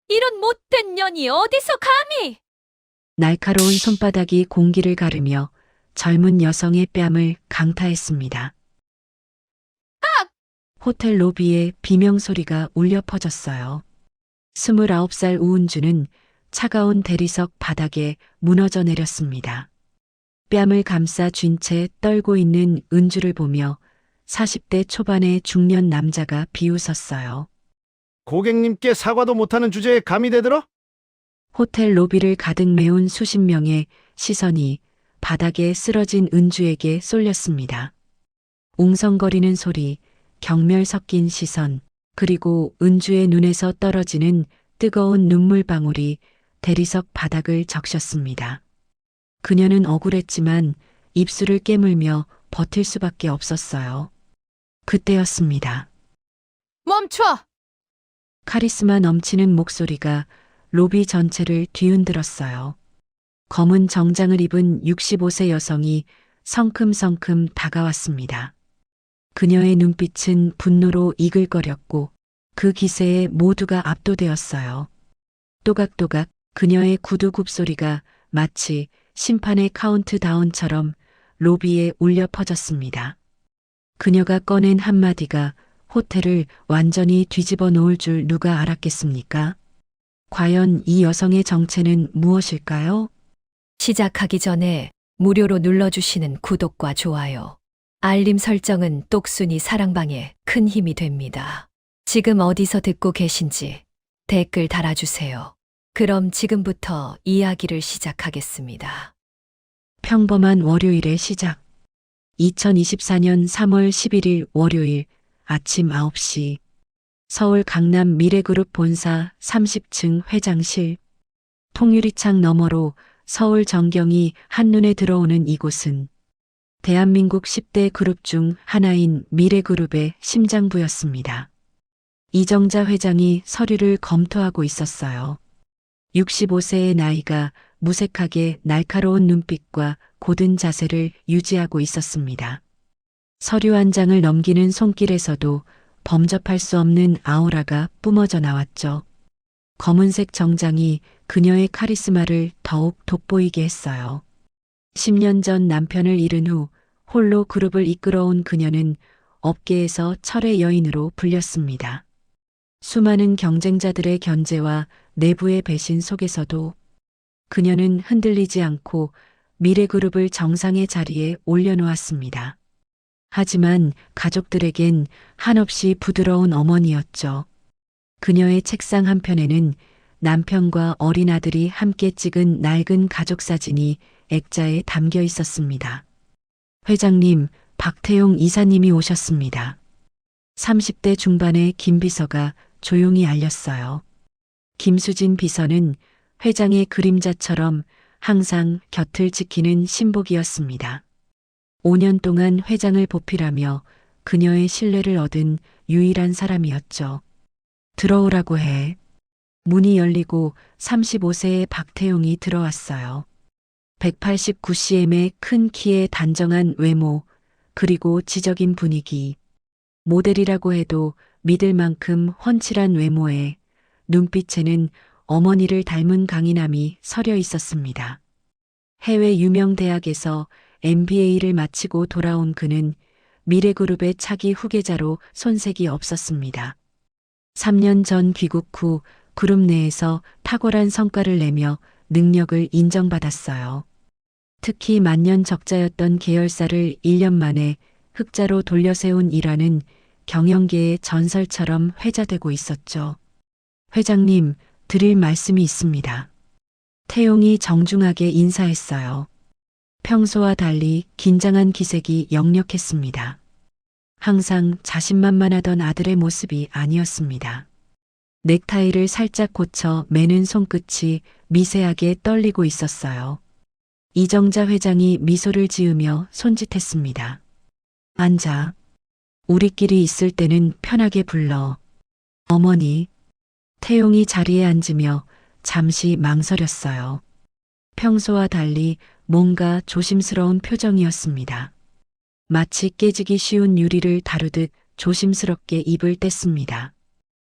이런 못된 년이 어디서 감히! 날카로운 손바닥이 공기를 가르며 젊은 여성의 뺨을 강타했습니다. 호텔 로비에 비명소리가 울려 퍼졌어요. 29살 우은주는 차가운 대리석 바닥에 무너져 내렸습니다. 뺨을 감싸 쥔 채 떨고 있는 은주를 보며 40대 초반의 중년 남자가 비웃었어요. 고객님께 사과도 못하는 주제에 감히 대들어? 호텔 로비를 가득 메운 수십 명의 시선이 바닥에 쓰러진 은주에게 쏠렸습니다. 웅성거리는 소리, 경멸 섞인 시선, 그리고 은주의 눈에서 떨어지는 뜨거운 눈물방울이 대리석 바닥을 적셨습니다. 그녀는 억울했지만 입술을 깨물며 버틸 수밖에 없었어요. 그때였습니다. 멈춰! 카리스마 넘치는 목소리가 로비 전체를 뒤흔들었어요. 검은 정장을 입은 65세 여성이 성큼성큼 다가왔습니다. 그녀의 눈빛은 분노로 이글거렸고 그 기세에 모두가 압도되었어요. 또각또각 그녀의 구두 굽소리가 마치 심판의 카운트다운처럼 로비에 울려 퍼졌습니다. 그녀가 꺼낸 한마디가 호텔을 완전히 뒤집어 놓을 줄 누가 알았겠습니까? 과연 이 여성의 정체는 무엇일까요? 시작하기 전에 무료로 눌러주시는 구독과 좋아요, 알림 설정은 똑순이 사랑방에 큰 힘이 됩니다. 지금 어디서 듣고 계신지 댓글 달아주세요. 그럼 지금부터 이야기를 시작하겠습니다. 평범한 월요일의 시작. 2024년 3월 11일 월요일 아침 9시 서울 강남 미래그룹 본사 30층 회장실. 통유리창 너머로 서울 전경이 한눈에 들어오는 이곳은 대한민국 10대 그룹 중 하나인 미래그룹의 심장부였습니다. 이정자 회장이 서류를 검토하고 있었어요. 65세의 나이가 무색하게 날카로운 눈빛과 고든 자세를 유지하고 있었습니다. 서류 한 장을 넘기는 손길에서도 범접할 수 없는 아우라가 뿜어져 나왔죠. 검은색 정장이 그녀의 카리스마를 더욱 돋보이게 했어요. 10년 전 남편을 잃은 후 홀로 그룹을 이끌어온 그녀는 업계에서 철의 여인으로 불렸습니다. 수많은 경쟁자들의 견제와 내부의 배신 속에서도 그녀는 흔들리지 않고 미래그룹을 정상의 자리에 올려놓았습니다. 하지만 가족들에겐 한없이 부드러운 어머니였죠. 그녀의 책상 한편에는 남편과 어린 아들이 함께 찍은 낡은 가족 사진이 액자에 담겨 있었습니다. 회장님, 박태용 이사님이 오셨습니다. 30대 중반의 김 비서가 조용히 알렸어요. 김수진 비서는 회장의 그림자처럼 항상 곁을 지키는 신복이었습니다. 5년 동안 회장을 보필하며 그녀의 신뢰를 얻은 유일한 사람이었죠. 들어오라고 해. 문이 열리고 35세의 박태용이 들어왔어요. 189cm의 큰 키에 단정한 외모, 그리고 지적인 분위기. 모델이라고 해도 믿을 만큼 훤칠한 외모에 눈빛에는 어머니를 닮은 강인함이 서려 있었습니다. 해외 유명 대학에서 MBA를 마치고 돌아온 그는 미래그룹의 차기 후계자로 손색이 없었습니다. 3년 전 귀국 후 그룹 내에서 탁월한 성과를 내며 능력을 인정받았어요. 특히 만년적자였던 계열사를 1년 만에 흑자로 돌려세운 일화는 경영계의 전설처럼 회자되고 있었죠. 회장님, 드릴 말씀이 있습니다. 태용이 정중하게 인사했어요. 평소와 달리 긴장한 기색이 역력했습니다. 항상 자신만만하던 아들의 모습이 아니었습니다. 넥타이를 살짝 고쳐 매는 손끝이 미세하게 떨리고 있었어요. 이정자 회장이 미소를 지으며 손짓했습니다. 앉아. 우리끼리 있을 때는 편하게 불러. 어머니. 태용이 자리에 앉으며 잠시 망설였어요. 평소와 달리 뭔가 조심스러운 표정이었습니다. 마치 깨지기 쉬운 유리를 다루듯 조심스럽게 입을 뗐습니다.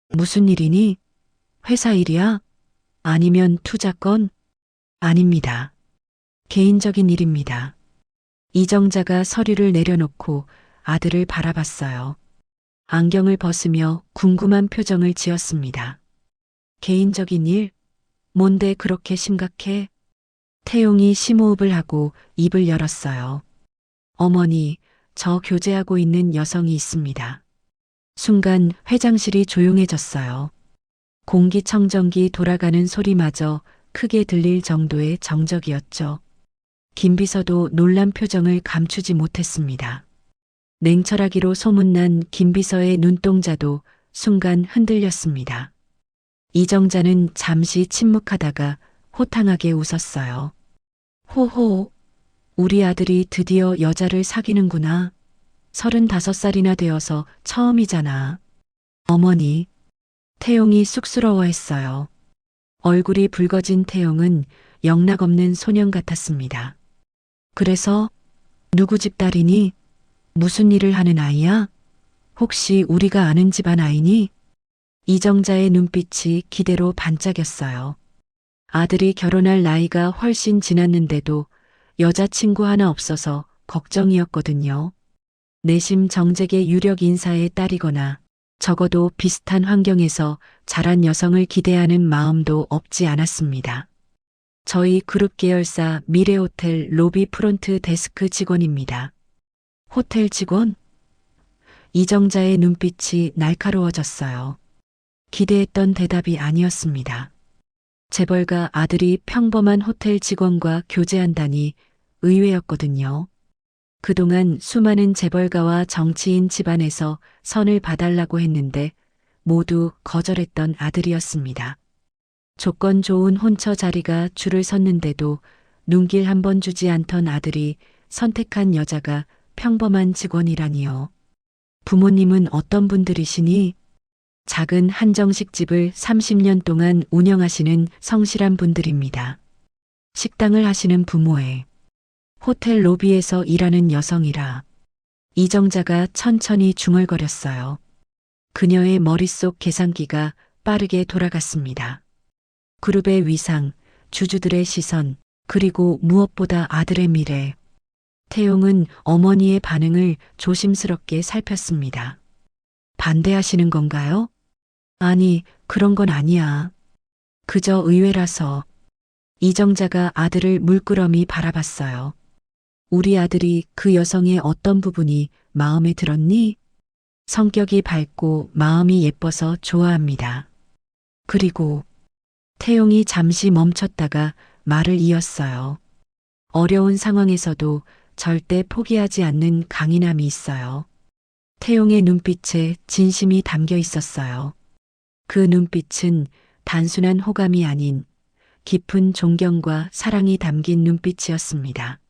무슨 일이니? 회사 일이야? 아니면 투자 건? 아닙니다. 개인적인 일입니다. 이정자가 서류를 내려놓고 아들을 바라봤어요. 안경을 벗으며 궁금한 표정을 지었습니다. 개인적인 일? 뭔데 그렇게 심각해? 태용이 심호흡을 하고 입을 열었어요. 어머니, 저 교제하고 있는 여성이 있습니다. 순간 회장실이 조용해졌어요. 공기청정기 돌아가는 소리마저 크게 들릴 정도의 정적이었죠. 김 비서도 놀란 표정을 감추지 못했습니다. 냉철하기로 소문난 김 비서의 눈동자도 순간 흔들렸습니다. 이정자는 잠시 침묵하다가 호탕하게 웃었어요. 호호, 우리 아들이 드디어 여자를 사귀는구나. 35살이나 되어서 처음이잖아. 어머니, 태용이 쑥스러워했어요. 얼굴이 붉어진 태용은 영락없는 소년 같았습니다. 그래서 누구 집 딸이니? 무슨 일을 하는 아이야? 혹시 우리가 아는 집안 아이니? 이정자의 눈빛이 기대로 반짝였어요. 아들이 결혼할 나이가 훨씬 지났는데도 여자친구 하나 없어서 걱정이었거든요. 내심 정직의 유력 인사의 딸이거나 적어도 비슷한 환경에서 자란 여성을 기대하는 마음도 없지 않았습니다. 저희 그룹 계열사 미래호텔 로비 프론트 데스크 직원입니다. 호텔 직원? 이정자의 눈빛이 날카로워졌어요. 기대했던 대답이 아니었습니다. 재벌가 아들이 평범한 호텔 직원과 교제한다니 의외였거든요. 그동안 수많은 재벌가와 정치인 집안에서 선을 봐달라고 했는데 모두 거절했던 아들이었습니다. 조건 좋은 혼처 자리가 줄을 섰는데도 눈길 한 번 주지 않던 아들이 선택한 여자가 평범한 직원이라니요. 부모님은 어떤 분들이시니? 작은 한정식집을 30년 동안 운영하시는 성실한 분들입니다. 식당을 하시는 부모에 호텔 로비에서 일하는 여성이라 이정자가 천천히 중얼거렸어요. 그녀의 머릿속 계산기가 빠르게 돌아갔습니다. 그룹의 위상, 주주들의 시선, 그리고 무엇보다 아들의 미래. 태용은 어머니의 반응을 조심스럽게 살폈습니다. 반대하시는 건가요? 아니, 그런 건 아니야. 그저 의외라서. 이정자가 아들을 물끄러미 바라봤어요. 우리 아들이 그 여성의 어떤 부분이 마음에 들었니? 성격이 밝고 마음이 예뻐서 좋아합니다. 그리고 태용이 잠시 멈췄다가 말을 이었어요. 어려운 상황에서도 절대 포기하지 않는 강인함이 있어요. 태용의 눈빛에 진심이 담겨 있었어요. 그 눈빛은 단순한 호감이 아닌 깊은 존경과 사랑이 담긴 눈빛이었습니다.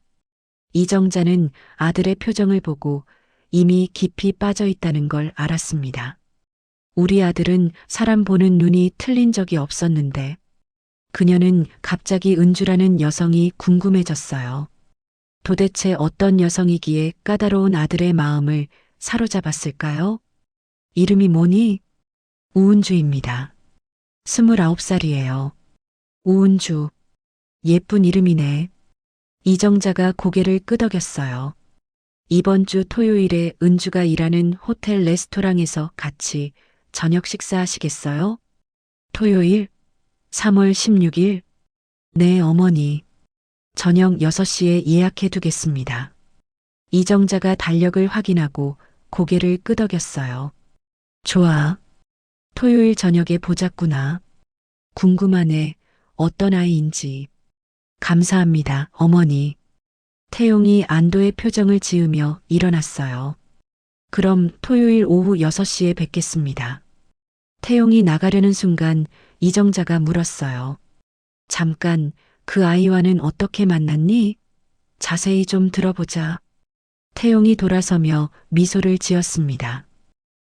이정자는 아들의 표정을 보고 이미 깊이 빠져 있다는 걸 알았습니다. 우리 아들은 사람 보는 눈이 틀린 적이 없었는데 그녀는 갑자기 은주라는 여성이 궁금해졌어요. 도대체 어떤 여성이기에 까다로운 아들의 마음을 사로잡았을까요? 이름이 뭐니? 우은주입니다. 29살이에요. 우은주. 예쁜 이름이네. 이정자가 고개를 끄덕였어요. 이번 주 토요일에 은주가 일하는 호텔 레스토랑에서 같이 저녁 식사하시겠어요? 토요일? 3월 16일? 네, 어머니. 저녁 6시에 예약해 두겠습니다. 이정자가 달력을 확인하고 고개를 끄덕였어요. 좋아. 토요일 저녁에 보자꾸나. 궁금하네. 어떤 아이인지. 감사합니다, 어머니. 태용이 안도의 표정을 지으며 일어났어요. 그럼 토요일 오후 6시에 뵙겠습니다. 태용이 나가려는 순간 이정자가 물었어요. 잠깐, 그 아이와는 어떻게 만났니? 자세히 좀 들어보자. 태용이 돌아서며 미소를 지었습니다.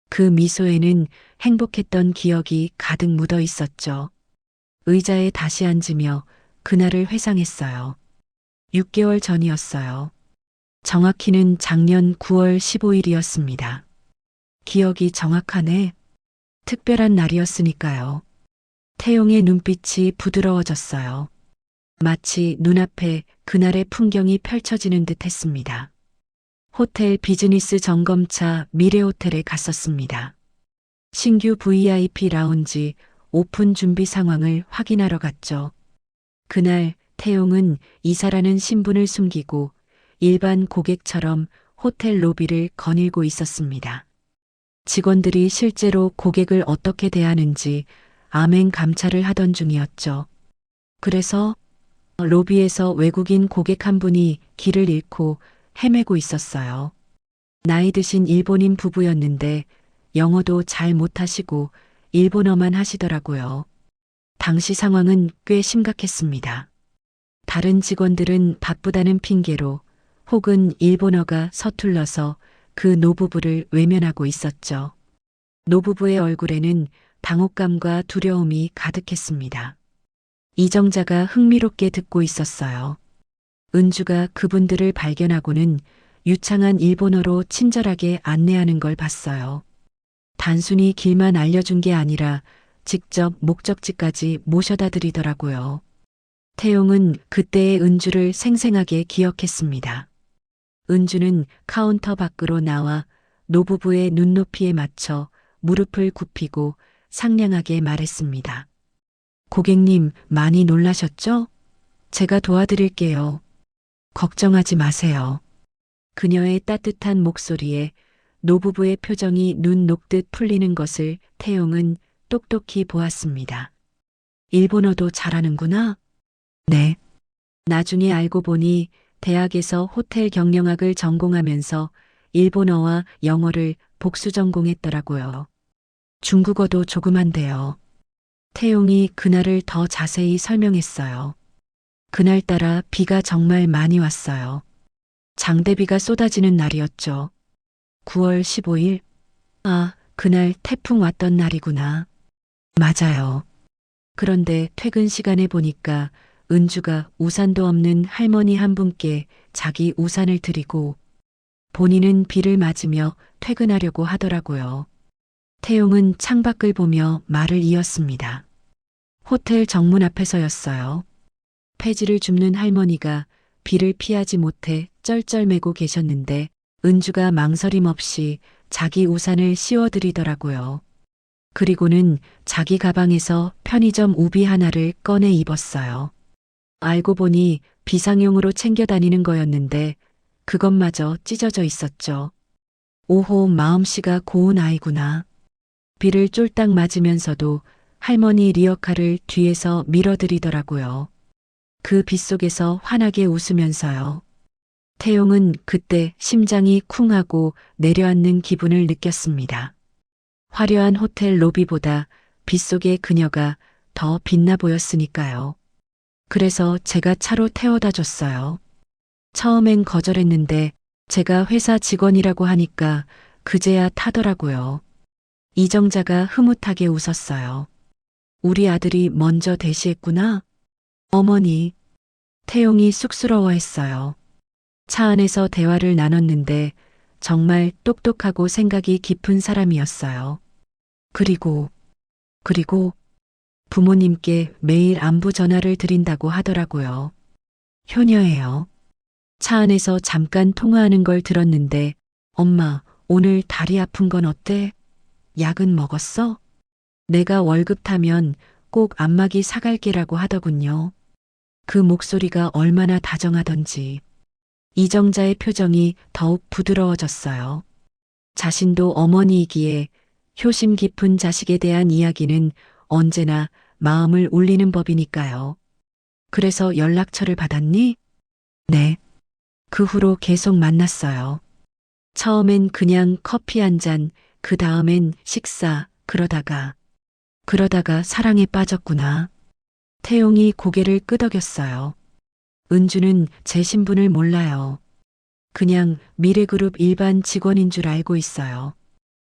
그 미소에는 행복했던 기억이 가득 묻어 있었죠. 의자에 다시 앉으며 그날을 회상했어요. 6개월 전이었어요. 정확히는 작년 9월 15일이었습니다. 기억이 정확하네. 특별한 날이었으니까요. 태용의 눈빛이 부드러워졌어요. 마치 눈앞에 그날의 풍경이 펼쳐지는 듯 했습니다. 호텔 비즈니스 점검차 미래호텔에 갔었습니다. 신규 VIP 라운지 오픈 준비 상황을 확인하러 갔죠. 그날 태용은 이사라는 신분을 숨기고 일반 고객처럼 호텔 로비를 거닐고 있었습니다. 직원들이 실제로 고객을 어떻게 대하는지 암행 감찰을 하던 중이었죠. 그래서 로비에서 외국인 고객 한 분이 길을 잃고 헤매고 있었어요. 나이 드신 일본인 부부였는데 영어도 잘 못하시고 일본어만 하시더라고요. 당시 상황은 꽤 심각했습니다. 다른 직원들은 바쁘다는 핑계로 혹은 일본어가 서툴러서 그 노부부를 외면하고 있었죠. 노부부의 얼굴에는 당혹감과 두려움이 가득했습니다. 이정자가 흥미롭게 듣고 있었어요. 은주가 그분들을 발견하고는 유창한 일본어로 친절하게 안내하는 걸 봤어요. 단순히 길만 알려준 게 아니라 직접 목적지까지 모셔다 드리더라고요. 태용은 그때의 은주를 생생하게 기억했습니다. 은주는 카운터 밖으로 나와 노부부의 눈높이에 맞춰 무릎을 굽히고 상냥하게 말했습니다. 고객님, 많이 놀라셨죠? 제가 도와드릴게요. 걱정하지 마세요. 그녀의 따뜻한 목소리에 노부부의 표정이 눈 녹듯 풀리는 것을 태용은 똑똑히 보았습니다. 일본어도 잘하는구나? 네. 나중에 알고 보니 대학에서 호텔 경영학을 전공하면서 일본어와 영어를 복수 전공했더라고요. 중국어도 조금 한대요. 태용이 그날을 더 자세히 설명했어요. 그날따라 비가 정말 많이 왔어요. 장대비가 쏟아지는 날이었죠. 9월 15일? 아, 그날 태풍 왔던 날이구나. 맞아요. 그런데 퇴근 시간에 보니까 은주가 우산도 없는 할머니 한 분께 자기 우산을 드리고 본인은 비를 맞으며 퇴근하려고 하더라고요. 태용은 창밖을 보며 말을 이었습니다. 호텔 정문 앞에서였어요. 폐지를 줍는 할머니가 비를 피하지 못해 쩔쩔매고 계셨는데 은주가 망설임 없이 자기 우산을 씌워드리더라고요. 그리고는 자기 가방에서 편의점 우비 하나를 꺼내 입었어요. 알고 보니 비상용으로 챙겨 다니는 거였는데 그것마저 찢어져 있었죠. 오호, 마음씨가 고운 아이구나. 비를 쫄딱 맞으면서도 할머니 리어카를 뒤에서 밀어드리더라고요. 그 빗속에서 환하게 웃으면서요. 태용은 그때 심장이 쿵하고 내려앉는 기분을 느꼈습니다. 화려한 호텔 로비보다 빗속의 그녀가 더 빛나 보였으니까요. 그래서 제가 차로 태워다 줬어요. 처음엔 거절했는데 제가 회사 직원이라고 하니까 그제야 타더라고요. 이정자가 흐뭇하게 웃었어요. 우리 아들이 먼저 대시했구나. 어머니. 태용이 쑥스러워했어요. 차 안에서 대화를 나눴는데 정말 똑똑하고 생각이 깊은 사람이었어요. 그리고 부모님께 매일 안부 전화를 드린다고 하더라고요. 효녀예요. 차 안에서 잠깐 통화하는 걸 들었는데 엄마, 오늘 다리 아픈 건 어때? 약은 먹었어? 내가 월급 타면 꼭 안마기 사갈게라고 하더군요. 그 목소리가 얼마나 다정하던지. 이정자의 표정이 더욱 부드러워졌어요. 자신도 어머니이기에 효심 깊은 자식에 대한 이야기는 언제나 마음을 울리는 법이니까요. 그래서 연락처를 받았니? 네. 그 후로 계속 만났어요. 처음엔 그냥 커피 한 잔, 그 다음엔 식사, 그러다가 사랑에 빠졌구나. 태용이 고개를 끄덕였어요. 은주는 제 신분을 몰라요. 그냥 미래그룹 일반 직원인 줄 알고 있어요.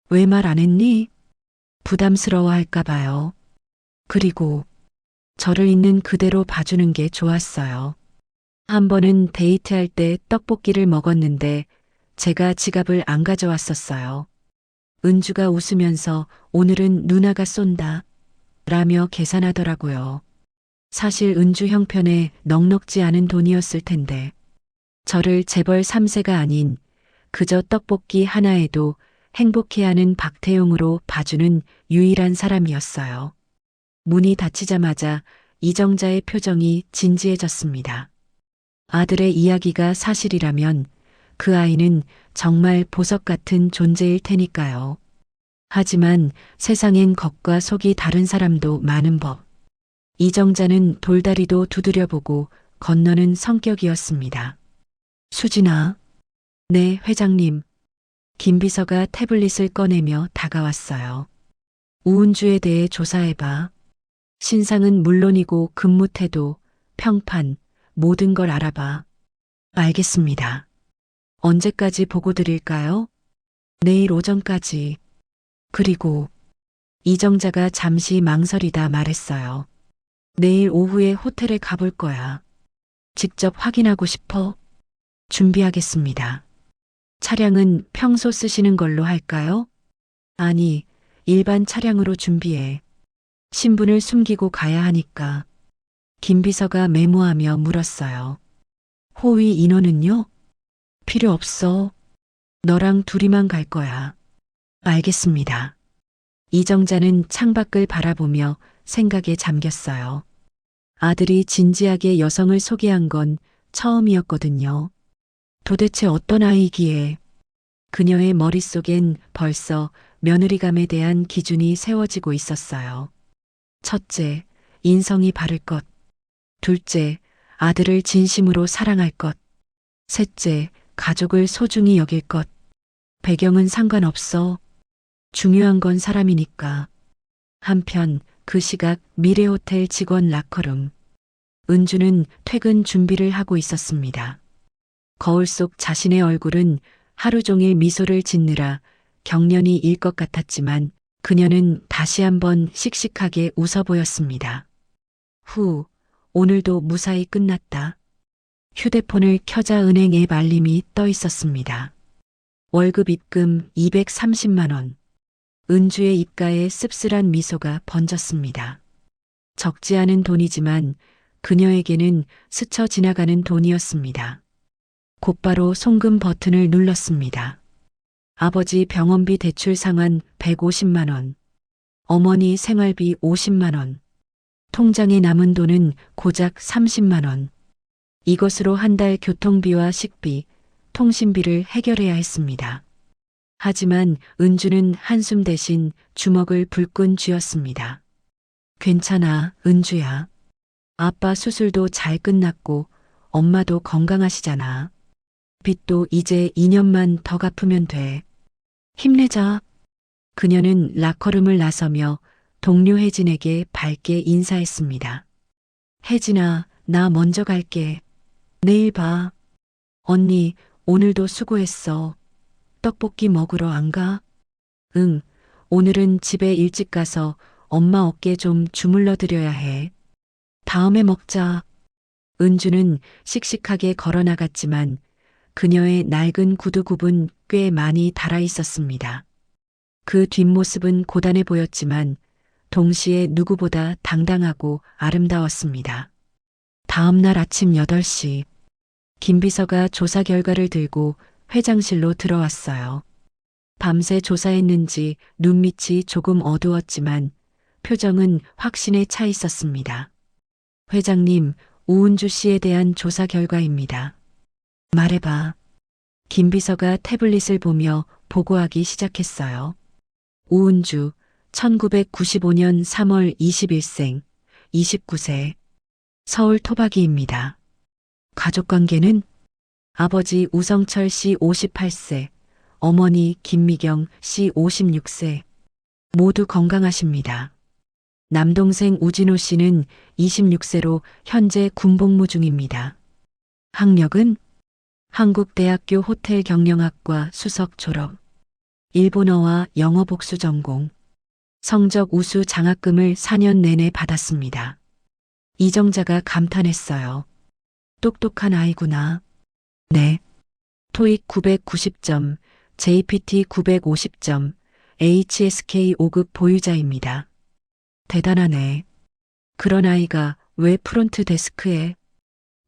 왜 말 안 했니? 부담스러워 할까 봐요. 그리고 저를 있는 그대로 봐주는 게 좋았어요. 한 번은 데이트할 때 떡볶이를 먹었는데 제가 지갑을 안 가져왔었어요. 은주가 웃으면서 오늘은 누나가 쏜다. 라며 계산하더라고요. 사실 은주 형편에 넉넉지 않은 돈이었을 텐데 저를 재벌 3세가 아닌 그저 떡볶이 하나에도 행복해하는 박태용으로 봐주는 유일한 사람이었어요. 문이 닫히자마자 이정자의 표정이 진지해졌습니다. 아들의 이야기가 사실이라면 그 아이는 정말 보석 같은 존재일 테니까요. 하지만 세상엔 겉과 속이 다른 사람도 많은 법. 이정자는 돌다리도 두드려보고 건너는 성격이었습니다. 수진아. 네, 회장님. 김 비서가 태블릿을 꺼내며 다가왔어요. 우은주에 대해 조사해봐. 신상은 물론이고 근무 태도, 평판, 모든 걸 알아봐. 알겠습니다. 언제까지 보고 드릴까요? 내일 오전까지. 그리고 이정자가 잠시 망설이다 말했어요. 내일 오후에 호텔에 가볼 거야. 직접 확인하고 싶어? 준비하겠습니다. 차량은 평소 쓰시는 걸로 할까요? 아니, 일반 차량으로 준비해. 신분을 숨기고 가야 하니까. 김 비서가 메모하며 물었어요. 호위 인원은요? 필요 없어. 너랑 둘이만 갈 거야. 알겠습니다. 이정자는 창밖을 바라보며 생각에 잠겼어요. 아들이 진지하게 여성을 소개한 건 처음이었거든요. 도대체 어떤 아이기에 그녀의 머릿속엔 벌써 며느리감에 대한 기준이 세워지고 있었어요. 첫째, 인성이 바를 것. 둘째, 아들을 진심으로 사랑할 것. 셋째, 가족을 소중히 여길 것. 배경은 상관없어. 중요한 건 사람이니까. 한편 그 시각 미래호텔 직원 라커룸. 은주는 퇴근 준비를 하고 있었습니다. 거울 속 자신의 얼굴은 하루 종일 미소를 짓느라 경련이 일 것 같았지만 그녀는 다시 한번 씩씩하게 웃어 보였습니다. 오늘도 무사히 끝났다. 휴대폰을 켜자 은행 앱 알림이 떠 있었습니다. 월급 입금 230만 원. 은주의 입가에 씁쓸한 미소가 번졌습니다. 적지 않은 돈이지만 그녀에게는 스쳐 지나가는 돈이었습니다. 곧바로 송금 버튼을 눌렀습니다. 아버지 병원비 대출 상환 150만 원. 어머니 생활비 50만 원. 통장에 남은 돈은 고작 30만 원. 이것으로 한 달 교통비와 식비, 통신비를 해결해야 했습니다. 하지만 은주는 한숨 대신 주먹을 불끈 쥐었습니다. 괜찮아, 은주야. 아빠 수술도 잘 끝났고 엄마도 건강하시잖아. 빚도 이제 2년만 더 갚으면 돼. 힘내자. 그녀는 라커룸을 나서며 동료 혜진에게 밝게 인사했습니다. 혜진아, 나 먼저 갈게. 내일 봐. 언니, 오늘도 수고했어. 떡볶이 먹으러 안 가? 응, 오늘은 집에 일찍 가서 엄마 어깨 좀 주물러 드려야 해. 다음에 먹자. 은주는 씩씩하게 걸어 나갔지만 그녀의 낡은 구두굽은 꽤 많이 달아 있었습니다. 그 뒷모습은 고단해 보였지만 동시에 누구보다 당당하고 아름다웠습니다. 다음 날 아침 8시, 김 비서가 조사 결과를 들고 회장실로 들어왔어요. 밤새 조사했는지 눈밑이 조금 어두웠지만 표정은 확신에 차 있었습니다. 회장님, 우은주 씨에 대한 조사 결과입니다. 말해봐. 김 비서가 태블릿을 보며 보고하기 시작했어요. 우은주, 1995년 3월 20일생, 29세, 서울 토박이입니다. 가족관계는 아버지 우성철 씨 58세, 어머니 김미경 씨 56세, 모두 건강하십니다. 남동생 우진호 씨는 26세로 현재 군복무 중입니다. 학력은 한국대학교 호텔 경영학과 수석 졸업, 일본어와 영어 복수 전공, 성적 우수 장학금을 4년 내내 받았습니다. 이정자가 감탄했어요. 똑똑한 아이구나. 네. 토익 990점, JPT 950점, HSK 5급 보유자입니다. 대단하네. 그런 아이가 왜 프론트 데스크에?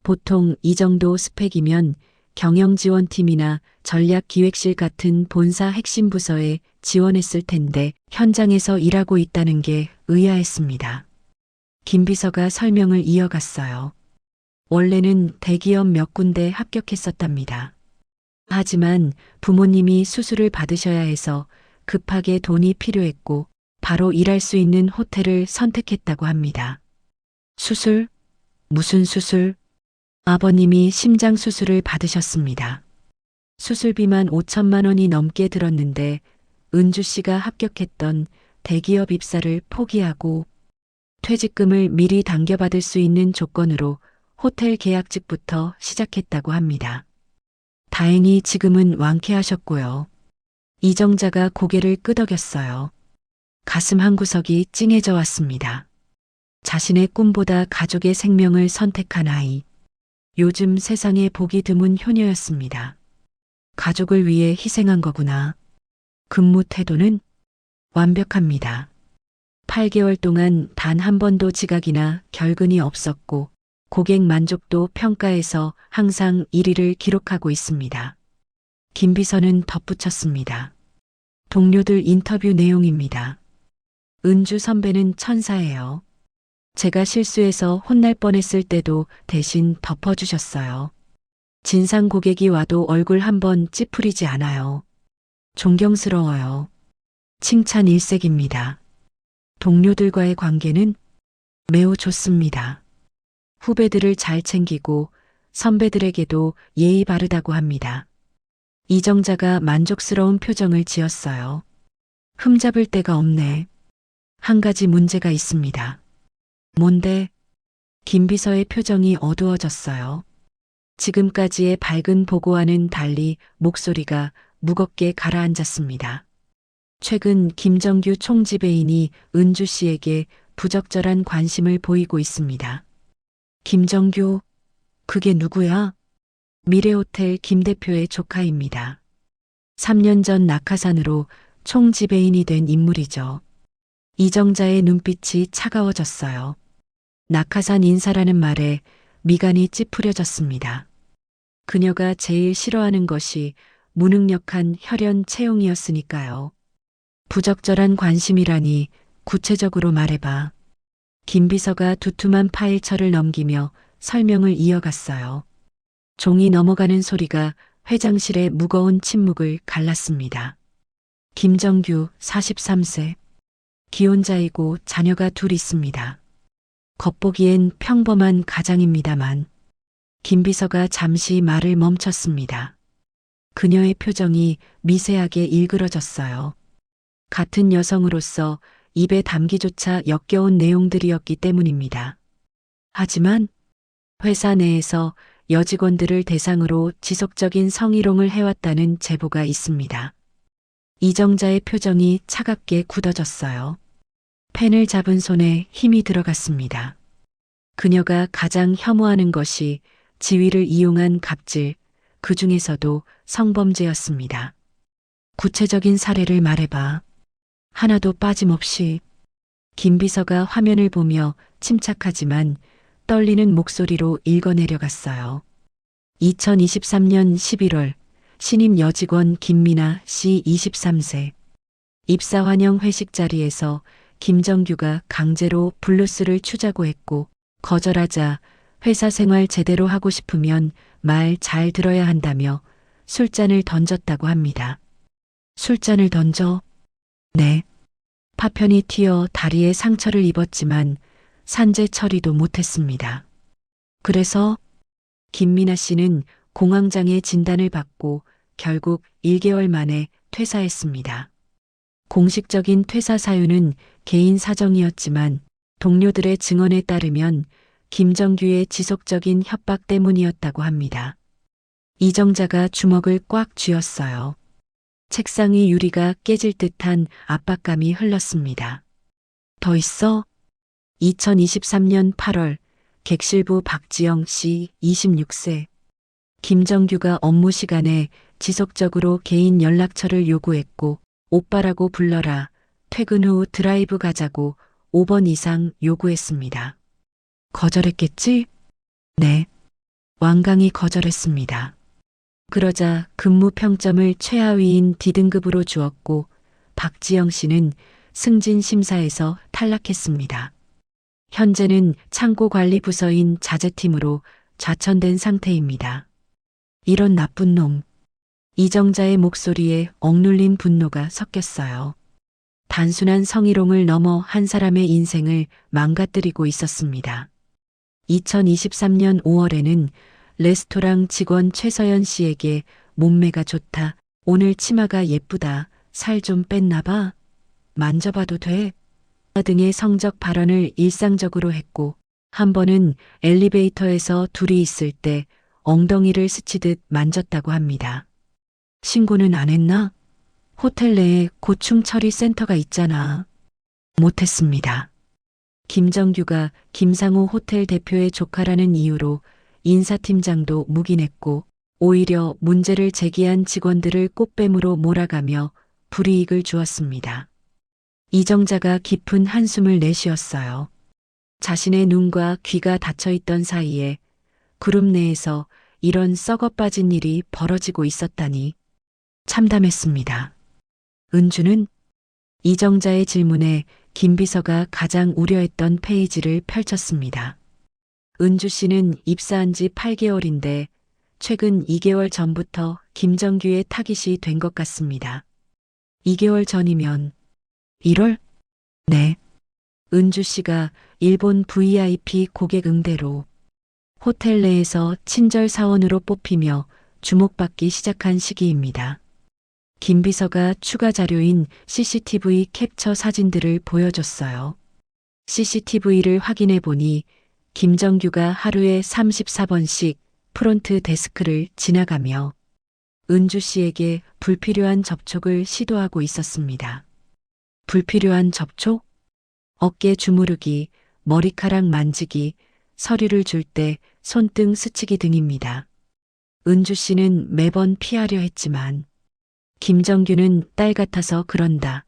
보통 이 정도 스펙이면 경영지원팀이나 전략기획실 같은 본사 핵심 부서에 지원했을 텐데 현장에서 일하고 있다는 게 의아했습니다. 김 비서가 설명을 이어갔어요. 원래는 대기업 몇 군데 합격했었답니다. 하지만 부모님이 수술을 받으셔야 해서 급하게 돈이 필요했고 바로 일할 수 있는 호텔을 선택했다고 합니다. 수술? 무슨 수술? 아버님이 심장 수술을 받으셨습니다. 수술비만 5천만 원이 넘게 들었는데 은주 씨가 합격했던 대기업 입사를 포기하고 퇴직금을 미리 당겨받을 수 있는 조건으로 호텔 계약직부터 시작했다고 합니다. 다행히 지금은 완쾌하셨고요. 이정자가 고개를 끄덕였어요. 가슴 한구석이 찡해져 왔습니다. 자신의 꿈보다 가족의 생명을 선택한 아이. 요즘 세상에 보기 드문 효녀였습니다. 가족을 위해 희생한 거구나. 근무 태도는 완벽합니다. 8개월 동안 단 한 번도 지각이나 결근이 없었고 고객 만족도 평가에서 항상 1위를 기록하고 있습니다. 김 비서는 덧붙였습니다. 동료들 인터뷰 내용입니다. 은주 선배는 천사예요. 제가 실수해서 혼날 뻔했을 때도 대신 덮어주셨어요. 진상 고객이 와도 얼굴 한번 찌푸리지 않아요. 존경스러워요. 칭찬 일색입니다. 동료들과의 관계는 매우 좋습니다. 후배들을 잘 챙기고 선배들에게도 예의 바르다고 합니다. 이정자가 만족스러운 표정을 지었어요. 흠잡을 데가 없네. 한 가지 문제가 있습니다. 뭔데? 김 비서의 표정이 어두워졌어요. 지금까지의 밝은 보고와는 달리 목소리가 무겁게 가라앉았습니다. 최근 김정규 총지배인이 은주 씨에게 부적절한 관심을 보이고 있습니다. 김정규, 그게 누구야? 미래호텔 김 대표의 조카입니다. 3년 전 낙하산으로 총지배인이 된 인물이죠. 이정자의 눈빛이 차가워졌어요. 낙하산 인사라는 말에 미간이 찌푸려졌습니다. 그녀가 제일 싫어하는 것이 무능력한 혈연 채용이었으니까요. 부적절한 관심이라니 구체적으로 말해봐. 김 비서가 두툼한 파일철을 넘기며 설명을 이어갔어요. 종이 넘어가는 소리가 회장실의 무거운 침묵을 갈랐습니다. 김정규 43세. 기혼자이고 자녀가 둘 있습니다. 겉보기엔 평범한 가장입니다만 김 비서가 잠시 말을 멈췄습니다. 그녀의 표정이 미세하게 일그러졌어요. 같은 여성으로서 입에 담기조차 역겨운 내용들이었기 때문입니다. 하지만 회사 내에서 여직원들을 대상으로 지속적인 성희롱을 해왔다는 제보가 있습니다. 이정자의 표정이 차갑게 굳어졌어요. 펜을 잡은 손에 힘이 들어갔습니다. 그녀가 가장 혐오하는 것이 지위를 이용한 갑질, 그 중에서도 성범죄였습니다. 구체적인 사례를 말해봐. 하나도 빠짐없이. 김 비서가 화면을 보며 침착하지만 떨리는 목소리로 읽어내려갔어요. 2023년 11월 신임 여직원 김미나 씨 23세. 입사 환영 회식 자리에서 김정규가 강제로 블루스를 추자고 했고 거절하자 회사 생활 제대로 하고 싶으면 말 잘 들어야 한다며 술잔을 던졌다고 합니다. 술잔을 던져? 네. 파편이 튀어 다리에 상처를 입었지만 산재 처리도 못했습니다. 그래서 김미나 씨는 공황장애 진단을 받고 결국 1개월 만에 퇴사했습니다. 공식적인 퇴사 사유는 개인 사정이었지만 동료들의 증언에 따르면 김정규의 지속적인 협박 때문이었다고 합니다. 이정자가 주먹을 꽉 쥐었어요. 책상 위 유리가 깨질 듯한 압박감이 흘렀습니다. 더 있어? 2023년 8월 객실부 박지영 씨 26세. 김정규가 업무 시간에 지속적으로 개인 연락처를 요구했고 오빠라고 불러라, 퇴근 후 드라이브 가자고 5번 이상 요구했습니다. 거절했겠지? 네. 완강히 거절했습니다. 그러자 근무 평점을 최하위인 D등급으로 주었고 박지영 씨는 승진 심사에서 탈락했습니다. 현재는 창고관리 부서인 자재팀으로 좌천된 상태입니다. 이런 나쁜 놈. 이정자의 목소리에 억눌린 분노가 섞였어요. 단순한 성희롱을 넘어 한 사람의 인생을 망가뜨리고 있었습니다. 2023년 5월에는 레스토랑 직원 최서연 씨에게 몸매가 좋다, 오늘 치마가 예쁘다, 살 좀 뺐나 봐, 만져봐도 돼? 등의 성적 발언을 일상적으로 했고, 한 번은 엘리베이터에서 둘이 있을 때 엉덩이를 스치듯 만졌다고 합니다. 신고는 안 했나? 호텔 내에 고충 처리 센터가 있잖아. 못했습니다. 김정규가 김상호 호텔 대표의 조카라는 이유로 인사팀장도 묵인했고 오히려 문제를 제기한 직원들을 꽃뱀으로 몰아가며 불이익을 주었습니다. 이정자가 깊은 한숨을 내쉬었어요. 자신의 눈과 귀가 닫혀있던 사이에 그룹 내에서 이런 썩어빠진 일이 벌어지고 있었다니 참담했습니다. 은주는 이정자의 질문에 김 비서가 가장 우려했던 페이지를 펼쳤습니다. 은주 씨는 입사한 지 8개월인데 최근 2개월 전부터 김정규의 타깃이 된 것 같습니다. 2개월 전이면 1월? 네. 은주 씨가 일본 VIP 고객 응대로 호텔 내에서 친절 사원으로 뽑히며 주목받기 시작한 시기입니다. 김 비서가 추가 자료인 CCTV 캡처 사진들을 보여줬어요. CCTV를 확인해 보니 김정규가 하루에 34번씩 프론트 데스크를 지나가며 은주 씨에게 불필요한 접촉을 시도하고 있었습니다. 불필요한 접촉? 어깨 주무르기, 머리카락 만지기, 서류를 줄 때 손등 스치기 등입니다. 은주 씨는 매번 피하려 했지만 김정규는 딸 같아서 그런다,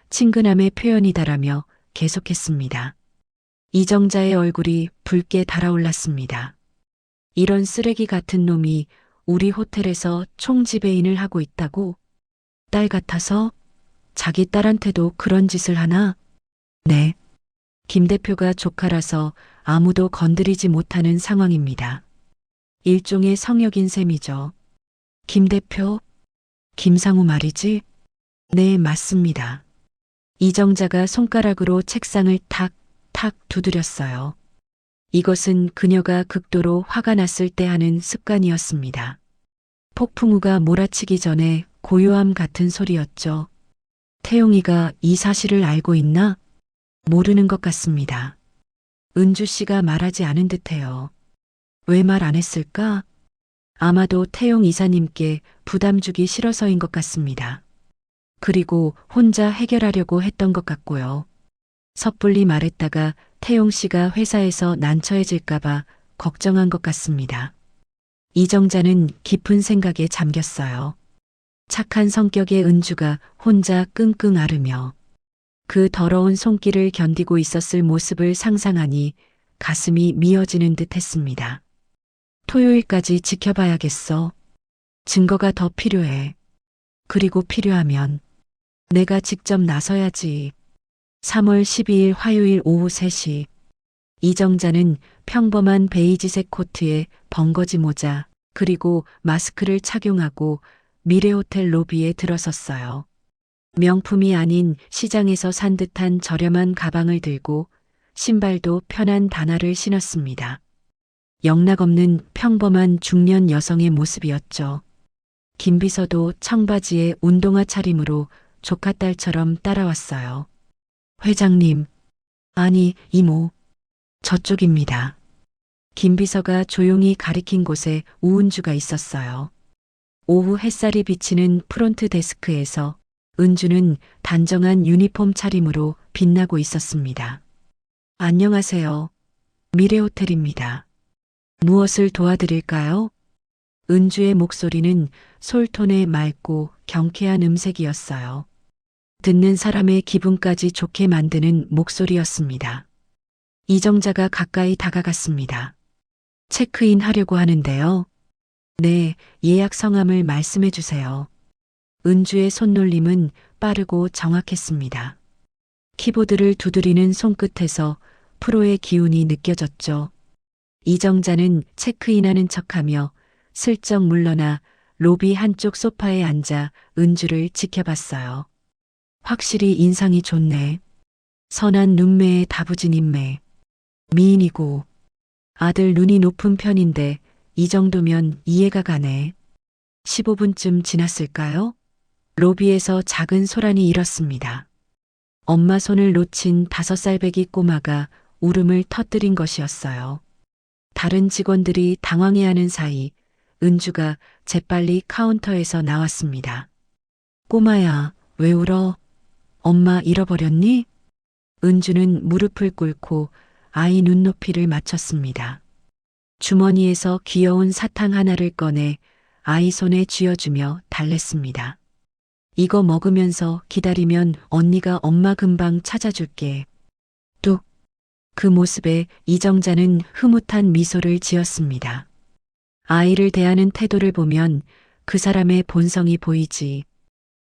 친근함의 표현이다라며 계속했습니다. 이정자의 얼굴이 붉게 달아올랐습니다. 이런 쓰레기 같은 놈이 우리 호텔에서 총지배인을 하고 있다고? 딸 같아서? 자기 딸한테도 그런 짓을 하나? 네. 김 대표가 조카라서 아무도 건드리지 못하는 상황입니다. 일종의 성역인 셈이죠. 김 대표? 김상우 말이지? 네, 맞습니다. 이정자가 손가락으로 책상을 탁탁 두드렸어요. 이것은 그녀가 극도로 화가 났을 때 하는 습관이었습니다. 폭풍우가 몰아치기 전에 고요함 같은 소리였죠. 태용이가 이 사실을 알고 있나? 모르는 것 같습니다. 은주 씨가 말하지 않은 듯해요. 왜 말 안 했을까? 아마도 태용 이사님께 부담 주기 싫어서인 것 같습니다. 그리고 혼자 해결하려고 했던 것 같고요. 섣불리 말했다가 태용 씨가 회사에서 난처해질까봐 걱정한 것 같습니다. 이정자는 깊은 생각에 잠겼어요. 착한 성격의 은주가 혼자 끙끙 앓으며 그 더러운 손길을 견디고 있었을 모습을 상상하니 가슴이 미어지는 듯 했습니다. 토요일까지 지켜봐야겠어. 증거가 더 필요해. 그리고 필요하면 내가 직접 나서야지. 3월 12일 화요일 오후 3시. 이정자는 평범한 베이지색 코트에 벙거지 모자 그리고 마스크를 착용하고 미래호텔 로비에 들어섰어요. 명품이 아닌 시장에서 산 듯한 저렴한 가방을 들고 신발도 편한 단화를 신었습니다. 영락없는 평범한 중년 여성의 모습이었죠. 김 비서도 청바지에 운동화 차림으로 조카 딸처럼 따라왔어요. 회장님, 아니 이모, 저쪽입니다. 김 비서가 조용히 가리킨 곳에 우은주가 있었어요. 오후 햇살이 비치는 프론트 데스크에서 은주는 단정한 유니폼 차림으로 빛나고 있었습니다. 안녕하세요. 미래호텔입니다. 무엇을 도와드릴까요? 은주의 목소리는 솔톤의 맑고 경쾌한 음색이었어요. 듣는 사람의 기분까지 좋게 만드는 목소리였습니다. 이정자가 가까이 다가갔습니다. 체크인 하려고 하는데요. 네, 예약 성함을 말씀해 주세요. 은주의 손놀림은 빠르고 정확했습니다. 키보드를 두드리는 손끝에서 프로의 기운이 느껴졌죠. 이정자는 체크인하는 척하며 슬쩍 물러나 로비 한쪽 소파에 앉아 은주를 지켜봤어요. 확실히 인상이 좋네. 선한 눈매에 다부진 인매. 미인이고 아들 눈이 높은 편인데 이 정도면 이해가 가네. 15분쯤 지났을까요? 로비에서 작은 소란이 일었습니다. 엄마 손을 놓친 5살 배기 꼬마가 울음을 터뜨린 것이었어요. 다른 직원들이 당황해하는 사이 은주가 재빨리 카운터에서 나왔습니다. 꼬마야, 왜 울어? 엄마 잃어버렸니? 은주는 무릎을 꿇고 아이 눈높이를 맞췄습니다. 주머니에서 귀여운 사탕 하나를 꺼내 아이 손에 쥐어주며 달랬습니다. 이거 먹으면서 기다리면 언니가 엄마 금방 찾아줄게. 뚝. 그 모습에 이정자는 흐뭇한 미소를 지었습니다. 아이를 대하는 태도를 보면 그 사람의 본성이 보이지.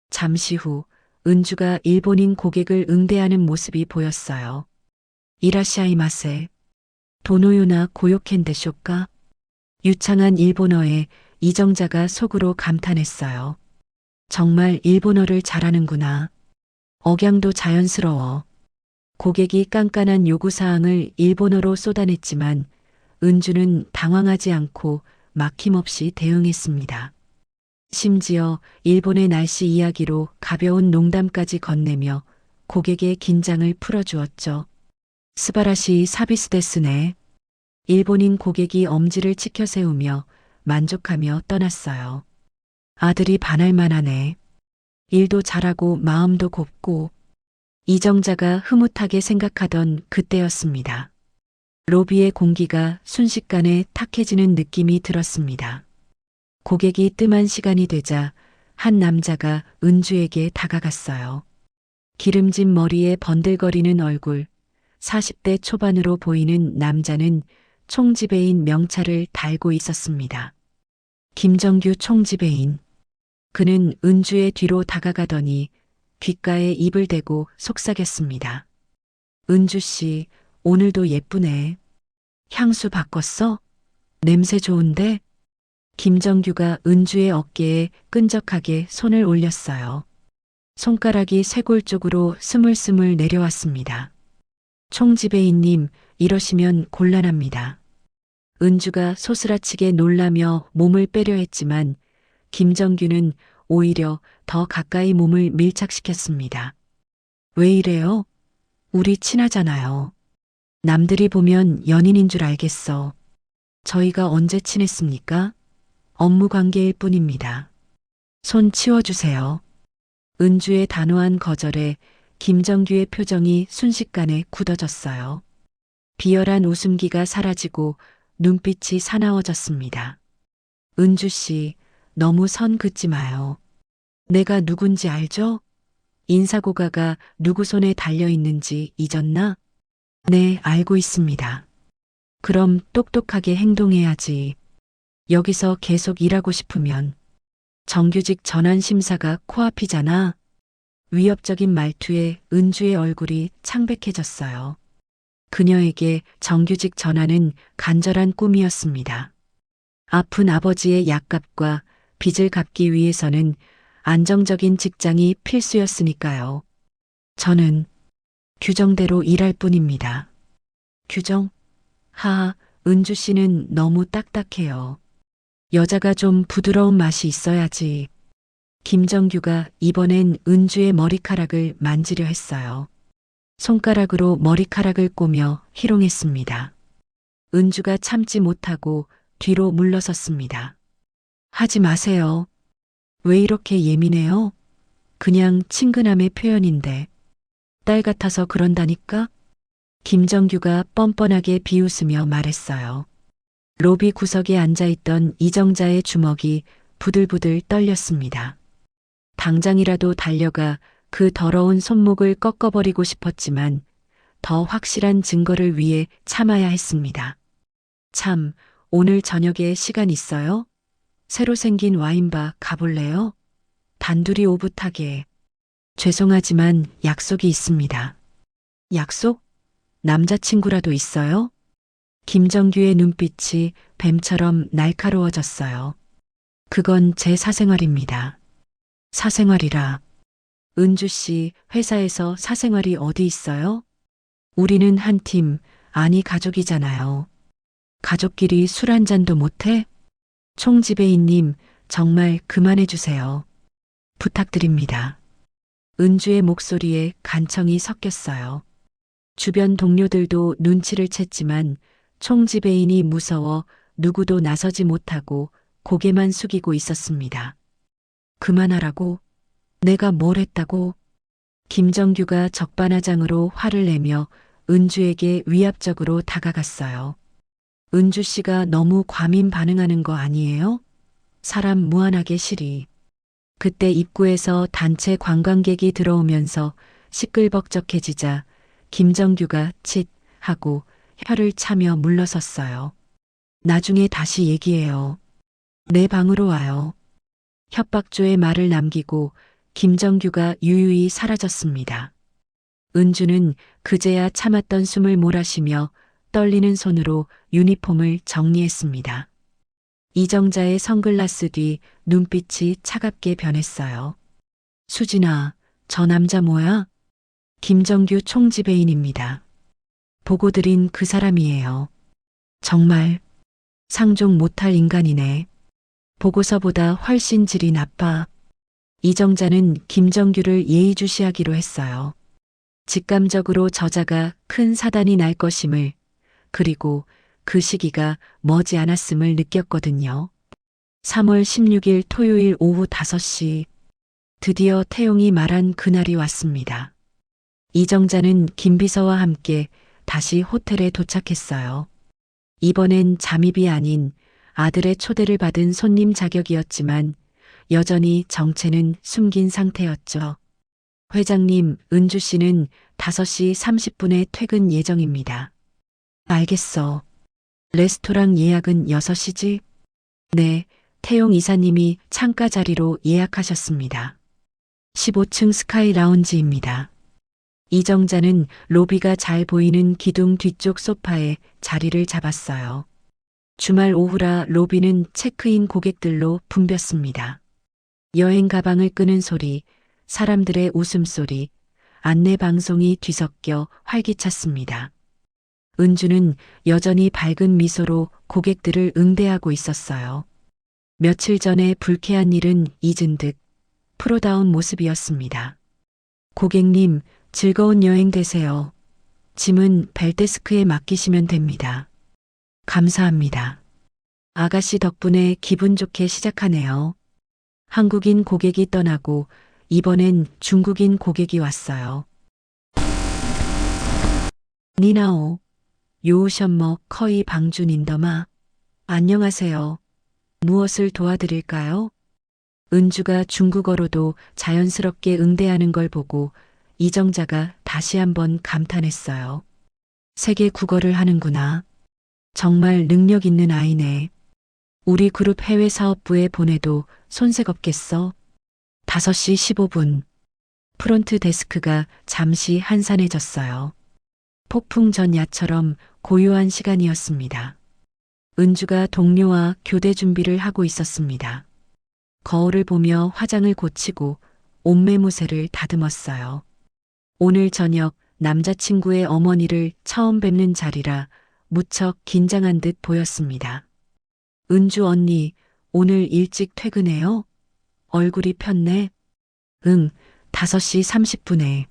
잠시 후 은주가 일본인 고객을 응대하는 모습이 보였어요. 이라시아이마세. 도노요나 고요켄데 쇼까? 유창한 일본어에 이정자가 속으로 감탄했어요. 정말 일본어를 잘하는구나. 억양도 자연스러워. 고객이 깐깐한 요구사항을 일본어로 쏟아냈지만 은주는 당황하지 않고 막힘없이 대응했습니다. 심지어 일본의 날씨 이야기로 가벼운 농담까지 건네며 고객의 긴장을 풀어주었죠. 스바라시 사비스 데스네. 일본인 고객이 엄지를 치켜 세우며 만족하며 떠났어요. 아들이 반할 만하네. 일도 잘하고 마음도 곱고. 이정자가 흐뭇하게 생각하던 그때였습니다. 로비의 공기가 순식간에 탁해지는 느낌이 들었습니다. 고객이 뜸한 시간이 되자 한 남자가 은주에게 다가갔어요. 기름진 머리에 번들거리는 얼굴, 40대 초반으로 보이는 남자는 총지배인 명찰을 달고 있었습니다. 김정규 총지배인. 그는 은주의 뒤로 다가가더니 귓가에 입을 대고 속삭였습니다. 은주 씨, 오늘도 예쁘네. 향수 바꿨어? 냄새 좋은데? 김정규가 은주의 어깨에 끈적하게 손을 올렸어요. 손가락이 쇄골 쪽으로 스물스물 내려왔습니다. 총지배인님, 이러시면 곤란합니다. 은주가 소스라치게 놀라며 몸을 빼려 했지만 김정규는 오히려 더 가까이 몸을 밀착시켰습니다. 왜 이래요? 우리 친하잖아요. 남들이 보면 연인인 줄 알겠어. 저희가 언제 친했습니까? 업무 관계일 뿐입니다. 손 치워주세요. 은주의 단호한 거절에 김정규의 표정이 순식간에 굳어졌어요. 비열한 웃음기가 사라지고 눈빛이 사나워졌습니다. 은주 씨, 너무 선 긋지 마요. 내가 누군지 알죠? 인사고가가 누구 손에 달려있는지 잊었나? 네, 알고 있습니다. 그럼 똑똑하게 행동해야지. 여기서 계속 일하고 싶으면. 정규직 전환 심사가 코앞이잖아. 위협적인 말투에 은주의 얼굴이 창백해졌어요. 그녀에게 정규직 전환은 간절한 꿈이었습니다. 아픈 아버지의 약값과 빚을 갚기 위해서는 안정적인 직장이 필수였으니까요. 저는 규정대로 일할 뿐입니다. 규정? 하하, 은주 씨는 너무 딱딱해요. 여자가 좀 부드러운 맛이 있어야지. 김정규가 이번엔 은주의 머리카락을 만지려 했어요. 손가락으로 머리카락을 꼬며 희롱했습니다. 은주가 참지 못하고 뒤로 물러섰습니다. 하지 마세요. 왜 이렇게 예민해요? 그냥 친근함의 표현인데. 딸 같아서 그런다니까? 김정규가 뻔뻔하게 비웃으며 말했어요. 로비 구석에 앉아있던 이정자의 주먹이 부들부들 떨렸습니다. 당장이라도 달려가 그 더러운 손목을 꺾어버리고 싶었지만 더 확실한 증거를 위해 참아야 했습니다. 참, 오늘 저녁에 시간 있어요? 새로 생긴 와인바 가볼래요? 단둘이 오붓하게. 죄송하지만 약속이 있습니다. 약속? 남자친구라도 있어요? 김정규의 눈빛이 뱀처럼 날카로워졌어요. 그건 제 사생활입니다. 사생활이라. 은주 씨, 회사에서 사생활이 어디 있어요? 우리는 한 팀, 아니 가족이잖아요. 가족끼리 술 한 잔도 못해? 총지배인님, 정말 그만해 주세요. 부탁드립니다. 은주의 목소리에 간청이 섞였어요. 주변 동료들도 눈치를 챘지만 총지배인이 무서워 누구도 나서지 못하고 고개만 숙이고 있었습니다. 그만하라고? 내가 뭘 했다고? 김정규가 적반하장으로 화를 내며 은주에게 위압적으로 다가갔어요. 은주 씨가 너무 과민 반응하는 거 아니에요? 사람 무한하게 시리. 그때 입구에서 단체 관광객이 들어오면서 시끌벅적해지자 김정규가 칫 하고 혀를 차며 물러섰어요. 나중에 다시 얘기해요. 내 방으로 와요. 협박조의 말을 남기고 김정규가 유유히 사라졌습니다. 은주는 그제야 참았던 숨을 몰아쉬며 떨리는 손으로 유니폼을 정리했습니다. 이정자의 선글라스 뒤 눈빛이 차갑게 변했어요. 수진아, 저 남자 뭐야? 김정규 총지배인입니다. 보고 드린 그 사람이에요. 정말 상종 못할 인간이네. 보고서보다 훨씬 질이 나빠. 이정자는 김정규를 예의주시하기로 했어요. 직감적으로 저자가 큰 사단이 날 것임을, 그리고 그 시기가 머지 않았음을 느꼈거든요. 3월 16일 토요일 오후 5시, 드디어 태용이 말한 그날이 왔습니다. 이정자는 김비서와 함께 다시 호텔에 도착했어요. 이번엔 잠입이 아닌 아들의 초대를 받은 손님 자격이었지만 여전히 정체는 숨긴 상태였죠. 회장님, 은주 씨는 5시 30분에 퇴근 예정입니다. 알겠어. 레스토랑 예약은 6시지? 네, 태용 이사님이 창가 자리로 예약하셨습니다. 15층 스카이 라운지입니다. 이정자는 로비가 잘 보이는 기둥 뒤쪽 소파에 자리를 잡았어요. 주말 오후라 로비는 체크인 고객들로 붐볐습니다. 여행 가방을 끄는 소리, 사람들의 웃음소리, 안내 방송이 뒤섞여 활기찼습니다. 은주는 여전히 밝은 미소로 고객들을 응대하고 있었어요. 며칠 전에 불쾌한 일은 잊은 듯 프로다운 모습이었습니다. 고객님, 즐거운 여행 되세요. 짐은 벨데스크에 맡기시면 됩니다. 감사합니다. 아가씨 덕분에 기분 좋게 시작하네요. 한국인 고객이 떠나고 이번엔 중국인 고객이 왔어요. 니나오, 요우션머 커이 방준인더마. 안녕하세요. 무엇을 도와드릴까요? 은주가 중국어로도 자연스럽게 응대하는 걸 보고 이정자가 다시 한번 감탄했어요. 세계 국어를 하는구나. 정말 능력 있는 아이네. 우리 그룹 해외 사업부에 보내도 손색 없겠어. 5시 15분. 프론트 데스크가 잠시 한산해졌어요. 폭풍 전 야처럼 고요한 시간이었습니다. 은주가 동료와 교대 준비를 하고 있었습니다. 거울을 보며 화장을 고치고 옷매무새를 다듬었어요. 오늘 저녁 남자친구의 어머니를 처음 뵙는 자리라 무척 긴장한 듯 보였습니다. 은주 언니, 오늘 일찍 퇴근해요? 얼굴이 폈네. 응, 5시 30분에.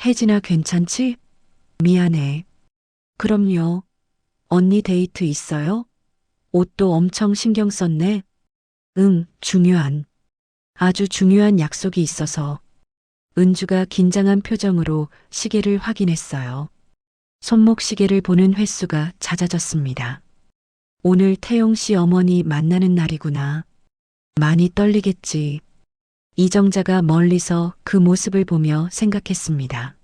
혜진아 괜찮지? 미안해. 그럼요. 언니 데이트 있어요? 옷도 엄청 신경 썼네. 응, 아주 중요한 약속이 있어서. 은주가 긴장한 표정으로 시계를 확인했어요. 손목 시계를 보는 횟수가 잦아졌습니다. 오늘 태용 씨 어머니 만나는 날이구나. 많이 떨리겠지. 이정자가 멀리서 그 모습을 보며 생각했습니다.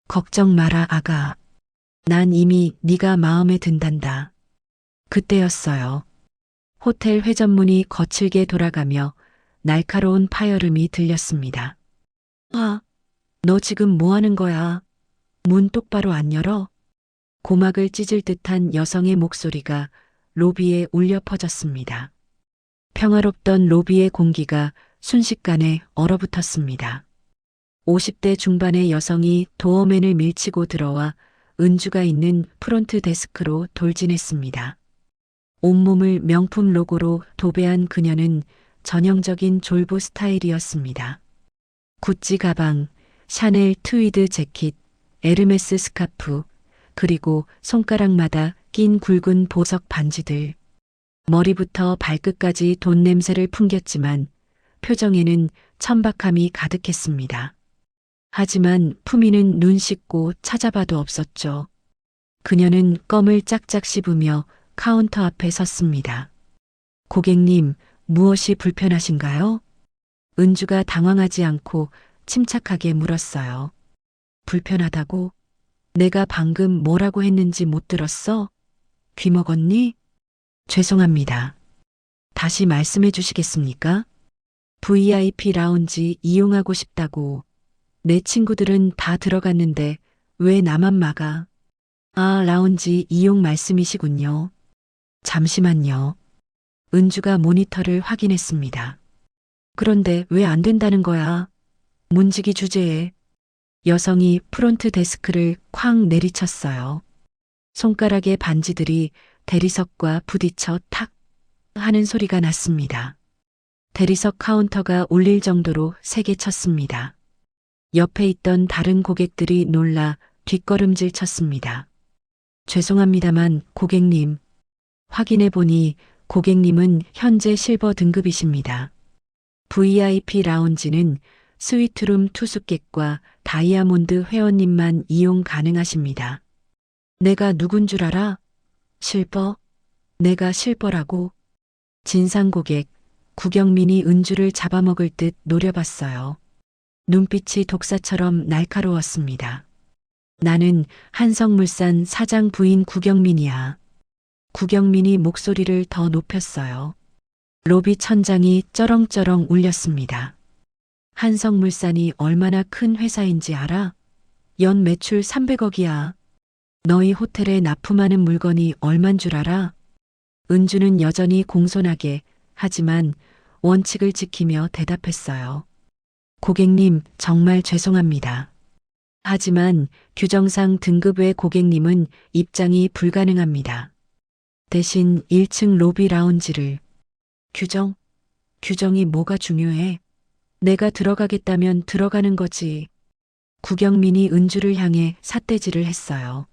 걱정 마라 아가. 난 이미 네가 마음에 든단다. 그때였어요. 호텔 회전문이 거칠게 돌아가며 날카로운 파열음이 들렸습니다. 아, 너 지금 뭐 하는 거야? 문 똑바로 안 열어? 고막을 찢을 듯한 여성의 목소리가 로비에 울려 퍼졌습니다. 평화롭던 로비의 공기가 순식간에 얼어붙었습니다. 50대 중반의 여성이 도어맨을 밀치고 들어와 은주가 있는 프론트 데스크로 돌진했습니다. 온몸을 명품 로고로 도배한 그녀는 전형적인 졸부 스타일이었습니다. 구찌 가방, 샤넬 트위드 재킷, 에르메스 스카프, 그리고 손가락마다 낀 굵은 보석 반지들. 머리부터 발끝까지 돈 냄새를 풍겼지만 표정에는 천박함이 가득했습니다. 하지만 품위는 눈 씻고 찾아봐도 없었죠. 그녀는 껌을 짝짝 씹으며 카운터 앞에 섰습니다. 고객님, 무엇이 불편하신가요? 은주가 당황하지 않고 침착하게 물었어요. 불편하다고? 내가 방금 뭐라고 했는지 못 들었어? 귀 먹었니? 죄송합니다. 다시 말씀해 주시겠습니까? VIP 라운지 이용하고 싶다고. 내 친구들은 다 들어갔는데 왜 나만 막아? 아, 라운지 이용 말씀이시군요. 잠시만요. 은주가 모니터를 확인했습니다. 그런데 왜 안 된다는 거야? 문지기 주제에. 여성이 프론트 데스크를 쾅 내리쳤어요. 손가락의 반지들이 대리석과 부딪혀 탁 하는 소리가 났습니다. 대리석 카운터가 울릴 정도로 세게 쳤습니다. 옆에 있던 다른 고객들이 놀라 뒷걸음질 쳤습니다. 죄송합니다만 고객님, 확인해 보니 고객님은 현재 실버 등급이십니다. VIP 라운지는 스위트룸 투숙객과 다이아몬드 회원님만 이용 가능하십니다. 내가 누군 줄 알아? 실버? 내가 실버라고? 진상 고객, 구경민이 은주를 잡아먹을 듯 노려봤어요. 눈빛이 독사처럼 날카로웠습니다. 나는 한성물산 사장 부인 구경민이야. 구경민이 목소리를 더 높였어요. 로비 천장이 쩌렁쩌렁 울렸습니다. 한성물산이 얼마나 큰 회사인지 알아? 연 매출 300억이야. 너희 호텔에 납품하는 물건이 얼만 줄 알아? 은주는 여전히 공손하게 하지만 원칙을 지키며 대답했어요. 고객님, 정말 죄송합니다. 하지만 규정상 등급 외 고객님은 입장이 불가능합니다. 대신 1층 로비 라운지를. 규정? 규정이 뭐가 중요해? 내가 들어가겠다면 들어가는 거지. 구경민이 은주를 향해 삿대질을 했어요.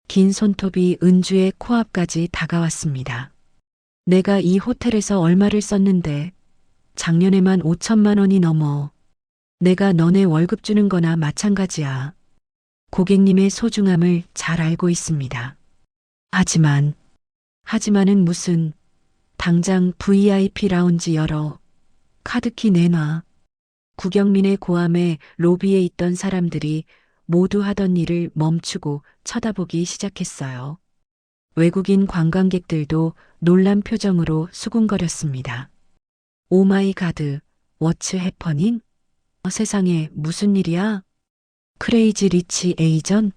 긴 손톱이 은주의 코앞까지 다가왔습니다. 내가 이 호텔에서 얼마를 썼는데 작년에만 5천만 원이 넘어. 내가 너네 월급 주는 거나 마찬가지야. 고객님의 소중함을 잘 알고 있습니다. 하지만은 무슨, 당장 VIP 라운지 열어. 카드키 내놔. 구경민의 고함에 로비에 있던 사람들이 모두 하던 일을 멈추고 쳐다보기 시작했어요. 외국인 관광객들도 놀란 표정으로 수군거렸습니다. 오마이 가드, 워츠 해퍼닝? 세상에 무슨 일이야? 크레이지 리치 에이전?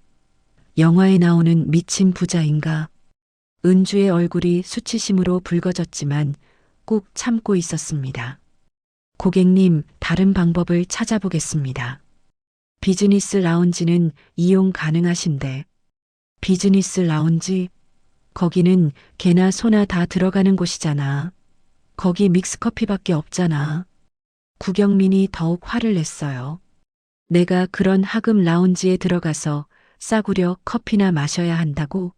영화에 나오는 미친 부자인가? 은주의 얼굴이 수치심으로 붉어졌지만 꾹 참고 있었습니다. 고객님, 다른 방법을 찾아보겠습니다. 비즈니스 라운지는 이용 가능하신데. 비즈니스 라운지? 거기는 개나 소나 다 들어가는 곳이잖아. 거기 믹스커피밖에 없잖아. 구경민이 더욱 화를 냈어요. 내가 그런 하급 라운지에 들어가서 싸구려 커피나 마셔야 한다고?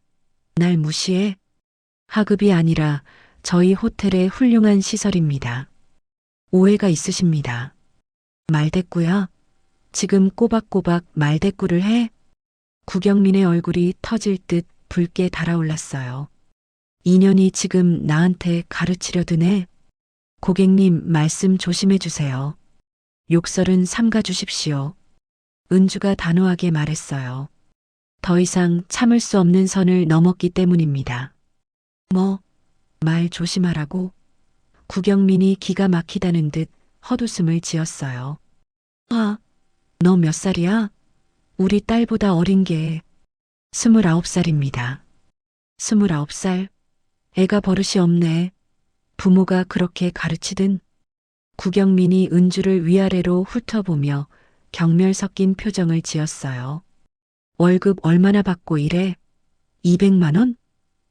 날 무시해? 하급이 아니라 저희 호텔의 훌륭한 시설입니다. 오해가 있으십니다. 말대꾸야? 지금 꼬박꼬박 말대꾸를 해? 구경민의 얼굴이 터질 듯 붉게 달아올랐어요. 인연이 지금 나한테 가르치려 드네. 고객님, 말씀 조심해 주세요. 욕설은 삼가 주십시오. 은주가 단호하게 말했어요. 더 이상 참을 수 없는 선을 넘었기 때문입니다. 말 조심하라고. 구경민이 기가 막히다는 듯 헛웃음을 지었어요. 너 몇 살이야? 우리 딸보다 어린 게 29살입니다. 29살? 애가 버릇이 없네. 부모가 그렇게 가르치든. 구경민이 은주를 위아래로 훑어보며 경멸 섞인 표정을 지었어요. 월급 얼마나 받고 일해? 200만 원?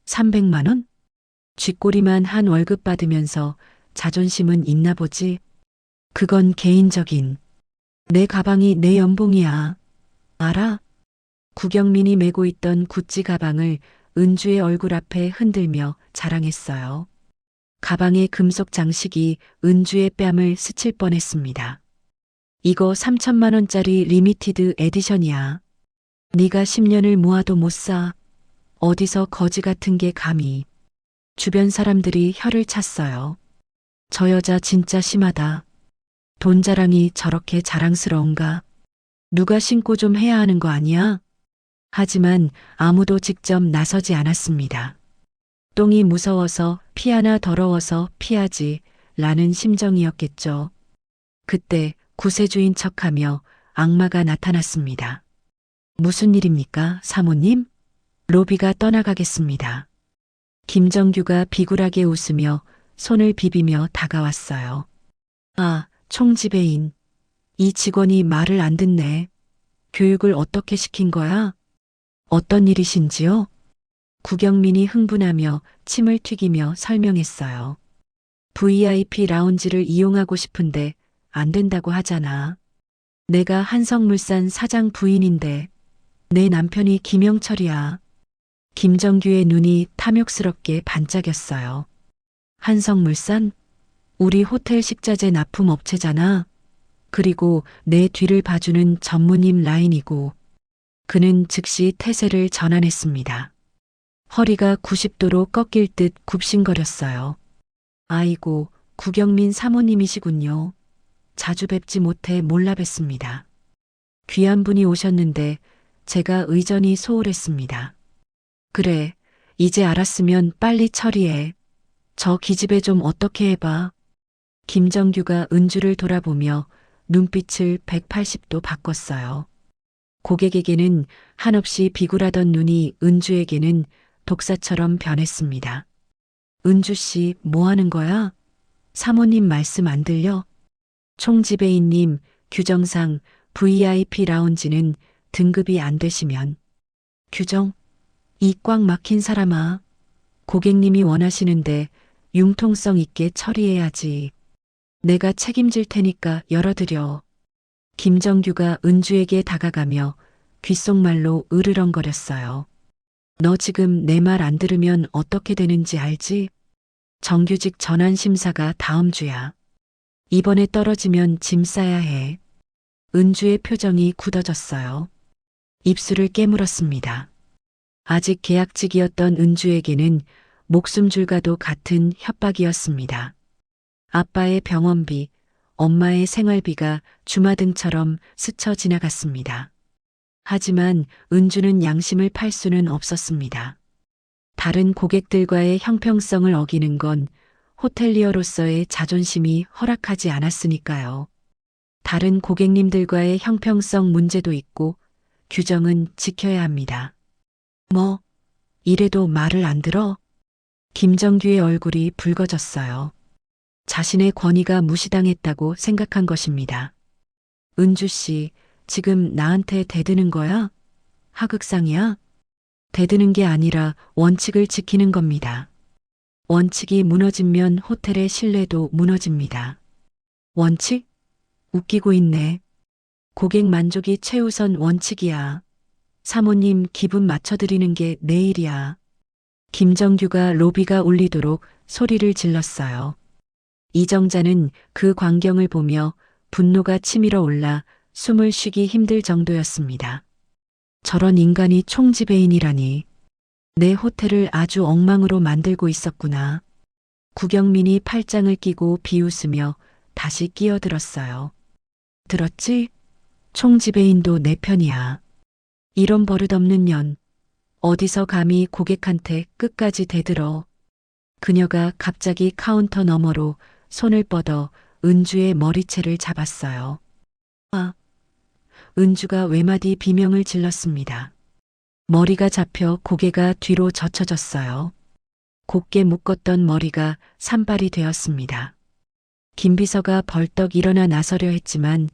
300만 원? 쥐꼬리만 한 월급 받으면서 자존심은 있나 보지. 그건 개인적인. 내 가방이 내 연봉이야. 알아? 구경민이 메고 있던 구찌 가방을 은주의 얼굴 앞에 흔들며 자랑했어요. 가방의 금속 장식이 은주의 뺨을 스칠 뻔했습니다. 이거 3천만 원짜리 리미티드 에디션이야. 네가 10년을 모아도 못 사. 어디서 거지 같은 게 감히. 주변 사람들이 혀를 찼어요. 저 여자 진짜 심하다. 돈 자랑이 저렇게 자랑스러운가? 누가 신고 좀 해야 하는 거 아니야? 하지만 아무도 직접 나서지 않았습니다. 똥이 무서워서 피하나 더러워서 피하지 라는 심정이었겠죠. 그때 구세주인 척하며 악마가 나타났습니다. 무슨 일입니까, 사모님? 로비가 떠나가겠습니다. 김정규가 비굴하게 웃으며 손을 비비며 다가왔어요. 총지배인. 이 직원이 말을 안 듣네. 교육을 어떻게 시킨 거야? 어떤 일이신지요? 구경민이 흥분하며 침을 튀기며 설명했어요. VIP 라운지를 이용하고 싶은데 안 된다고 하잖아. 내가 한성물산 사장 부인인데 내 남편이 김영철이야. 김정규의 눈이 탐욕스럽게 반짝였어요. 한성물산? 우리 호텔 식자재 납품 업체잖아. 그리고 내 뒤를 봐주는 전무님 라인이고. 그는 즉시 태세를 전환했습니다. 허리가 90도로 꺾일 듯 굽신거렸어요. 아이고, 구경민 사모님이시군요. 자주 뵙지 못해 몰라 뵀습니다. 귀한 분이 오셨는데 제가 의전이 소홀했습니다. 그래, 이제 알았으면 빨리 처리해. 저 기집애 좀 어떻게 해봐. 김정규가 은주를 돌아보며 눈빛을 180도 바꿨어요. 고객에게는 한없이 비굴하던 눈이 은주에게는 독사처럼 변했습니다. 은주 씨, 뭐 하는 거야? 사모님 말씀 안 들려? 총지배인님, 규정상 VIP 라운지는 등급이 안 되시면. 규정? 이 꽉 막힌 사람아. 고객님이 원하시는데 융통성 있게 처리해야지. 내가 책임질 테니까 열어드려. 김정규가 은주에게 다가가며 귓속말로 으르렁거렸어요. 너 지금 내 말 안 들으면 어떻게 되는지 알지? 정규직 전환 심사가 다음 주야. 이번에 떨어지면 짐 싸야 해. 은주의 표정이 굳어졌어요. 입술을 깨물었습니다. 아직 계약직이었던 은주에게는 목숨줄과도 같은 협박이었습니다. 아빠의 병원비, 엄마의 생활비가 주마등처럼 스쳐 지나갔습니다. 하지만 은주는 양심을 팔 수는 없었습니다. 다른 고객들과의 형평성을 어기는 건 호텔리어로서의 자존심이 허락하지 않았으니까요. 다른 고객님들과의 형평성 문제도 있고 규정은 지켜야 합니다. 이래도 말을 안 들어? 김정규의 얼굴이 붉어졌어요. 자신의 권위가 무시당했다고 생각한 것입니다. 은주 씨, 지금 나한테 대드는 거야? 하극상이야? 대드는 게 아니라 원칙을 지키는 겁니다. 원칙이 무너지면 호텔의 신뢰도 무너집니다. 원칙? 웃기고 있네. 고객 만족이 최우선 원칙이야. 사모님 기분 맞춰드리는 게 내 일이야. 김정규가 로비가 울리도록 소리를 질렀어요. 이정자는 그 광경을 보며 분노가 치밀어 올라 숨을 쉬기 힘들 정도였습니다. 저런 인간이 총지배인이라니. 내 호텔을 아주 엉망으로 만들고 있었구나. 구경민이 팔짱을 끼고 비웃으며 다시 끼어들었어요. 들었지? 총지배인도 내 편이야. 이런 버릇없는 년. 어디서 감히 고객한테 끝까지 대들어. 그녀가 갑자기 카운터 너머로 손을 뻗어 은주의 머리채를 잡았어요. 아, 은주가 외마디 비명을 질렀습니다. 머리가 잡혀 고개가 뒤로 젖혀졌어요. 곱게 묶었던 머리가 산발이 되었습니다. 김비서가 벌떡 일어나 나서려 했지만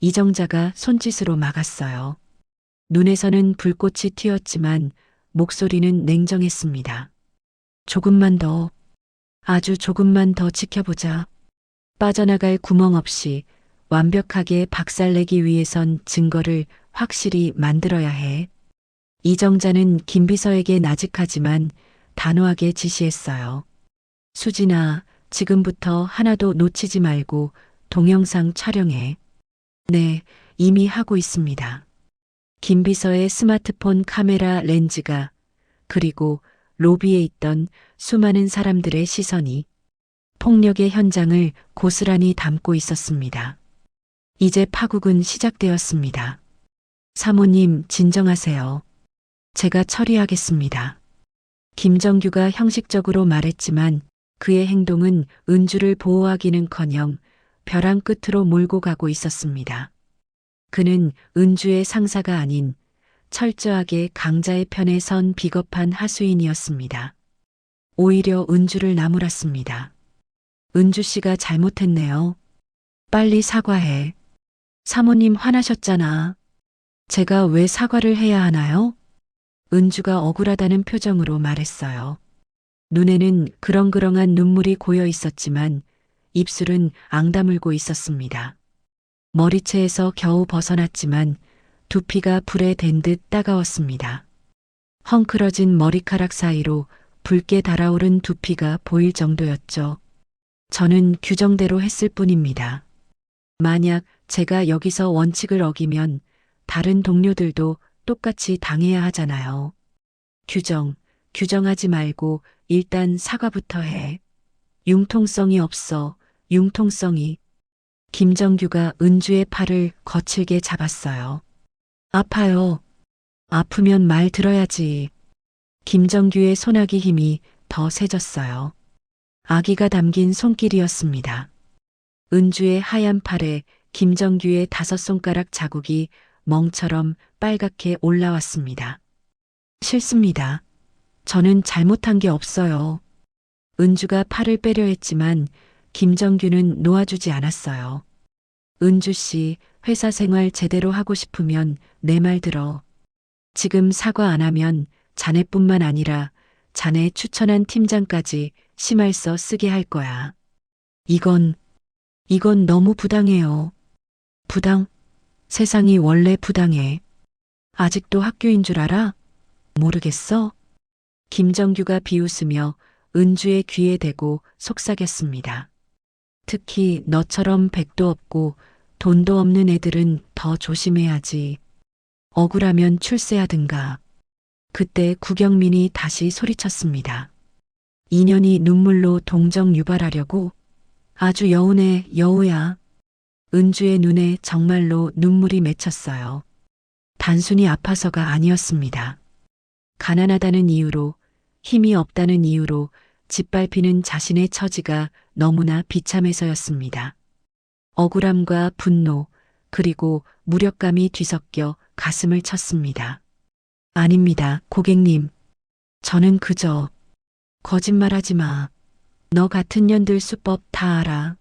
이정자가 손짓으로 막았어요. 눈에서는 불꽃이 튀었지만 목소리는 냉정했습니다. 조금만 더, 아주 조금만 더 지켜보자. 빠져나갈 구멍 없이 완벽하게 박살내기 위해선 증거를 확실히 만들어야 해. 이정자는 김비서에게 나직하지만 단호하게 지시했어요. 수진아, 지금부터 하나도 놓치지 말고 동영상 촬영해. 네, 이미 하고 있습니다. 김비서의 스마트폰 카메라 렌즈가 그리고 로비에 있던 수많은 사람들의 시선이 폭력의 현장을 고스란히 담고 있었습니다. 이제 파국은 시작되었습니다. 사모님, 진정하세요. 제가 처리하겠습니다. 김정규가 형식적으로 말했지만 그의 행동은 은주를 보호하기는커녕 벼랑 끝으로 몰고 가고 있었습니다. 그는 은주의 상사가 아닌 철저하게 강자의 편에 선 비겁한 하수인이었습니다. 오히려 은주를 나무랐습니다. 은주 씨가 잘못했네요. 빨리 사과해. 사모님 화나셨잖아. 제가 왜 사과를 해야 하나요? 은주가 억울하다는 표정으로 말했어요. 눈에는 그렁그렁한 눈물이 고여 있었지만 입술은 앙다물고 있었습니다. 머리채에서 겨우 벗어났지만 두피가 불에 댄 듯 따가웠습니다. 헝클어진 머리카락 사이로 붉게 달아오른 두피가 보일 정도였죠. 저는 규정대로 했을 뿐입니다. 만약 제가 여기서 원칙을 어기면 다른 동료들도 똑같이 당해야 하잖아요. 규정하지 말고 일단 사과부터 해. 융통성이 없어, 융통성이. 김정규가 은주의 팔을 거칠게 잡았어요. 아파요. 아프면 말 들어야지. 김정규의 손아귀 힘이 더 세졌어요. 아기가 담긴 손길이었습니다. 은주의 하얀 팔에 김정규의 5손가락 자국이 멍처럼 빨갛게 올라왔습니다. 싫습니다. 저는 잘못한 게 없어요. 은주가 팔을 빼려 했지만 김정규는 놓아주지 않았어요. 은주 씨, 회사 생활 제대로 하고 싶으면 내 말 들어. 지금 사과 안 하면 자네뿐만 아니라 자네 추천한 팀장까지 심할서 쓰게 할 거야. 이건 너무 부당해요. 부당? 세상이 원래 부당해. 아직도 학교인 줄 알아? 모르겠어? 김정규가 비웃으며 은주의 귀에 대고 속삭였습니다. 특히 너처럼 백도 없고 돈도 없는 애들은 더 조심해야지. 억울하면 출세하든가. 그때 구경민이 다시 소리쳤습니다. 인연이 눈물로 동정 유발하려고? 아주 여운의 여우야. 은주의 눈에 정말로 눈물이 맺혔어요. 단순히 아파서가 아니었습니다. 가난하다는 이유로, 힘이 없다는 이유로 짓밟히는 자신의 처지가 너무나 비참해서였습니다. 억울함과 분노, 그리고 무력감이 뒤섞여 가슴을 쳤습니다. 아닙니다, 고객님. 저는 그저 거짓말하지 마. 너 같은 년들 수법 다 알아.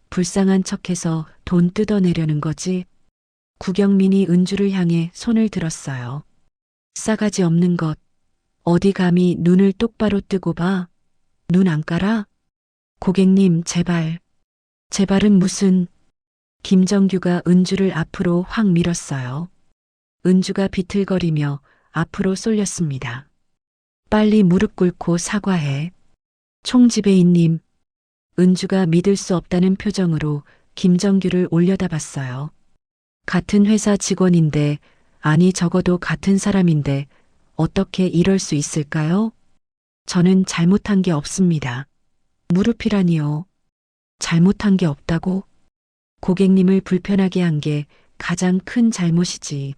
불쌍한 척해서 돈 뜯어내려는 거지. 구경민이 은주를 향해 손을 들었어요. 싸가지 없는 것. 어디 감히 눈을 똑바로 뜨고 봐. 눈 안 깔아? 고객님, 제발. 제발은 무슨. 김정규가 은주를 앞으로 확 밀었어요. 은주가 비틀거리며 앞으로 쏠렸습니다. 빨리 무릎 꿇고 사과해. 총지배인님. 은주가 믿을 수 없다는 표정으로 김정규를 올려다봤어요. 같은 회사 직원인데, 아니 적어도 같은 사람인데 어떻게 이럴 수 있을까요? 저는 잘못한 게 없습니다. 무릎이라니요. 잘못한 게 없다고? 고객님을 불편하게 한 게 가장 큰 잘못이지.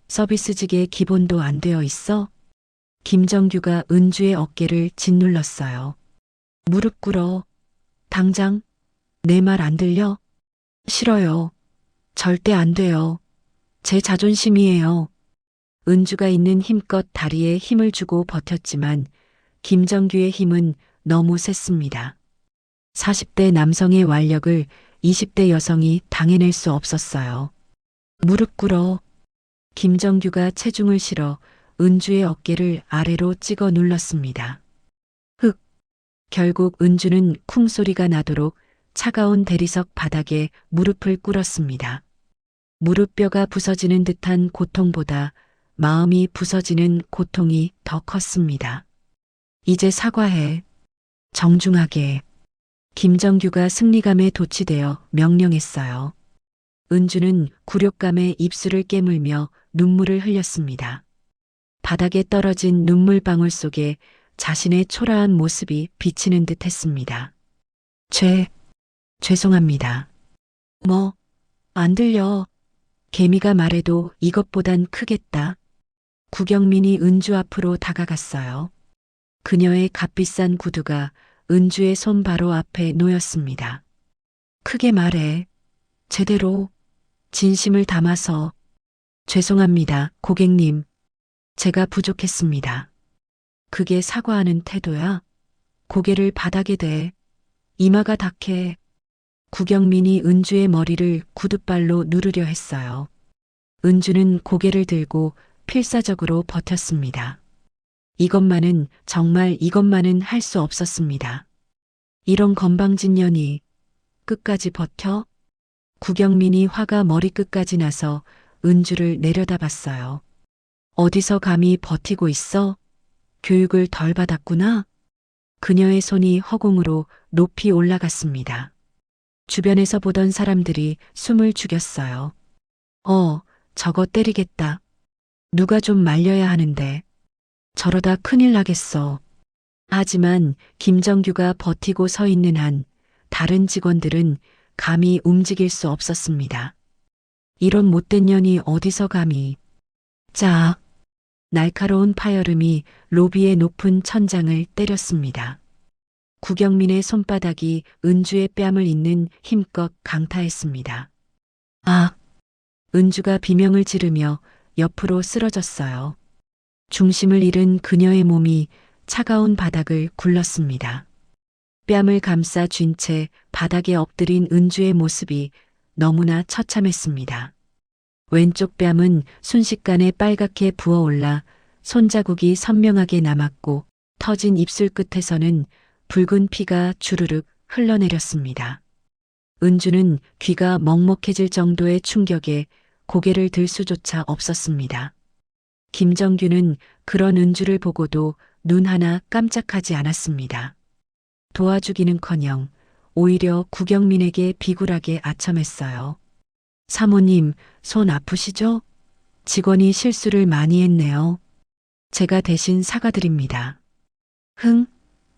서비스직의 기본도 안 되어 있어? 김정규가 은주의 어깨를 짓눌렀어요. 무릎 꿇어. 당장 내 말 안 들려? 싫어요. 절대 안 돼요. 제 자존심이에요. 은주가 있는 힘껏 다리에 힘을 주고 버텼지만 김정규의 힘은 너무 셌습니다. 40대 남성의 완력을 20대 여성이 당해낼 수 없었어요. 무릎 꿇어. 김정규가 체중을 실어 은주의 어깨를 아래로 찍어 눌렀습니다. 흑. 결국 은주는 쿵 소리가 나도록 차가운 대리석 바닥에 무릎을 꿇었습니다. 무릎뼈가 부서지는 듯한 고통보다 마음이 부서지는 고통이 더 컸습니다. 이제 사과해. 정중하게. 김정규가 승리감에 도취되어 명령했어요. 은주는 굴욕감에 입술을 깨물며 눈물을 흘렸습니다. 바닥에 떨어진 눈물방울 속에 자신의 초라한 모습이 비치는 듯 했습니다. 죄송합니다. 뭐, 안 들려. 개미가 말해도 이것보단 크겠다. 구경민이 은주 앞으로 다가갔어요. 그녀의 값비싼 구두가 은주의 손 바로 앞에 놓였습니다. 크게 말해. 제대로. 진심을 담아서. 죄송합니다, 고객님. 제가 부족했습니다. 그게 사과하는 태도야? 고개를 바닥에 대. 이마가 닥해. 구경민이 은주의 머리를 구둣발로 누르려 했어요. 은주는 고개를 들고 필사적으로 버텼습니다. 정말 이것만은 할 수 없었습니다. 이런 건방진 년이 끝까지 버텨? 구경민이 화가 머리끝까지 나서 은주를 내려다봤어요. 어디서 감히 버티고 있어? 교육을 덜 받았구나? 그녀의 손이 허공으로 높이 올라갔습니다. 주변에서 보던 사람들이 숨을 죽였어요. 저거 때리겠다. 누가 좀 말려야 하는데. 저러다 큰일 나겠어. 하지만 김정규가 버티고 서 있는 한 다른 직원들은 감히 움직일 수 없었습니다. 이런 못된 년이 어디서 감히. 자, 날카로운 파열음이 로비의 높은 천장을 때렸습니다. 구경민의 손바닥이 은주의 뺨을 잇는 힘껏 강타했습니다. 아! 은주가 비명을 지르며 옆으로 쓰러졌어요. 중심을 잃은 그녀의 몸이 차가운 바닥을 굴렀습니다. 뺨을 감싸 쥔 채 바닥에 엎드린 은주의 모습이 너무나 처참했습니다. 왼쪽 뺨은 순식간에 빨갛게 부어올라 손자국이 선명하게 남았고 터진 입술 끝에서는 붉은 피가 주르륵 흘러내렸습니다. 은주는 귀가 먹먹해질 정도의 충격에 고개를 들 수조차 없었습니다. 김정규는 그런 은주를 보고도 눈 하나 깜짝하지 않았습니다. 도와주기는커녕 오히려 구경민에게 비굴하게 아첨했어요. 사모님, 손 아프시죠? 직원이 실수를 많이 했네요. 제가 대신 사과드립니다.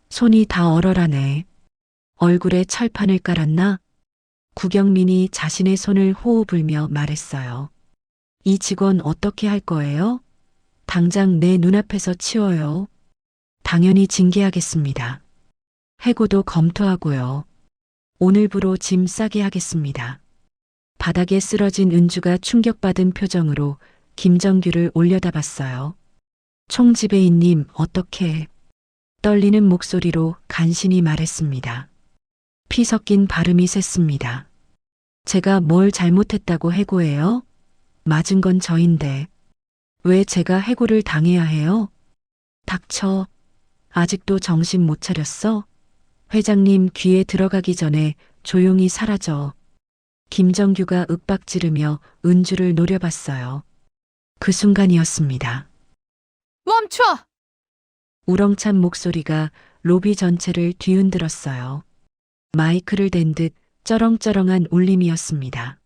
손이 다 얼얼하네. 얼굴에 철판을 깔았나? 구경민이 자신의 손을 호호 불며 말했어요. 이 직원 어떻게 할 거예요? 당장 내 눈앞에서 치워요. 당연히 징계하겠습니다. 해고도 검토하고요. 오늘부로 짐 싸게 하겠습니다. 바닥에 쓰러진 은주가 충격받은 표정으로 김정규를 올려다봤어요. 총지배인님, 어떻게? 떨리는 목소리로 간신히 말했습니다. 피 섞인 발음이 셌습니다. 제가 뭘 잘못했다고 해고해요? 맞은 건 저인데. 왜 제가 해고를 당해야 해요? 닥쳐. 아직도 정신 못 차렸어? 회장님 귀에 들어가기 전에 조용히 사라져. 김정규가 윽박지르며 은주를 노려봤어요. 그 순간이었습니다. 멈춰! 우렁찬 목소리가 로비 전체를 뒤흔들었어요. 마이크를 댄 듯 쩌렁쩌렁한 울림이었습니다.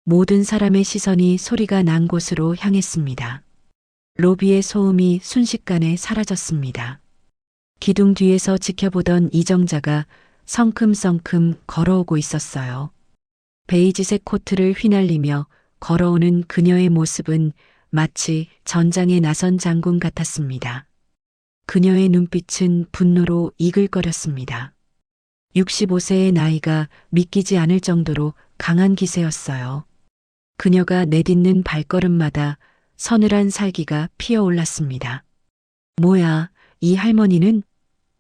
모든 사람의 시선이 소리가 난 곳으로 향했습니다. 로비의 소음이 순식간에 사라졌습니다. 기둥 뒤에서 지켜보던 이정자가 성큼성큼 걸어오고 있었어요. 베이지색 코트를 휘날리며 걸어오는 그녀의 모습은 마치 전장에 나선 장군 같았습니다. 그녀의 눈빛은 분노로 이글거렸습니다. 65세의 나이가 믿기지 않을 정도로 강한 기세였어요. 그녀가 내딛는 발걸음마다 서늘한 살기가 피어올랐습니다. 뭐야, 이 할머니는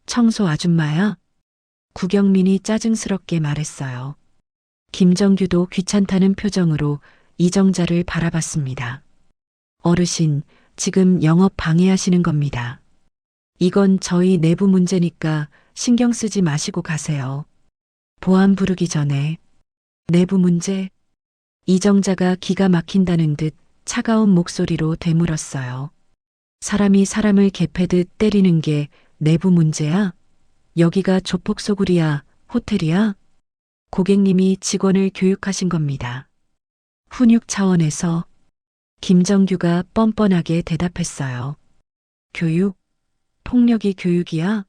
청소 아줌마야? 구경민이 짜증스럽게 말했어요. 김정규도 귀찮다는 표정으로 이정자를 바라봤습니다. 어르신, 지금 영업 방해하시는 겁니다. 이건 저희 내부 문제니까 신경 쓰지 마시고 가세요. 보안 부르기 전에. 내부 문제? 이정자가 기가 막힌다는 듯 차가운 목소리로 되물었어요. 사람이 사람을 개패듯 때리는 게 내부 문제야? 여기가 조폭소굴이야, 호텔이야? 고객님이 직원을 교육하신 겁니다. 훈육 차원에서 김정규가 뻔뻔하게 대답했어요. 교육? 폭력이 교육이야?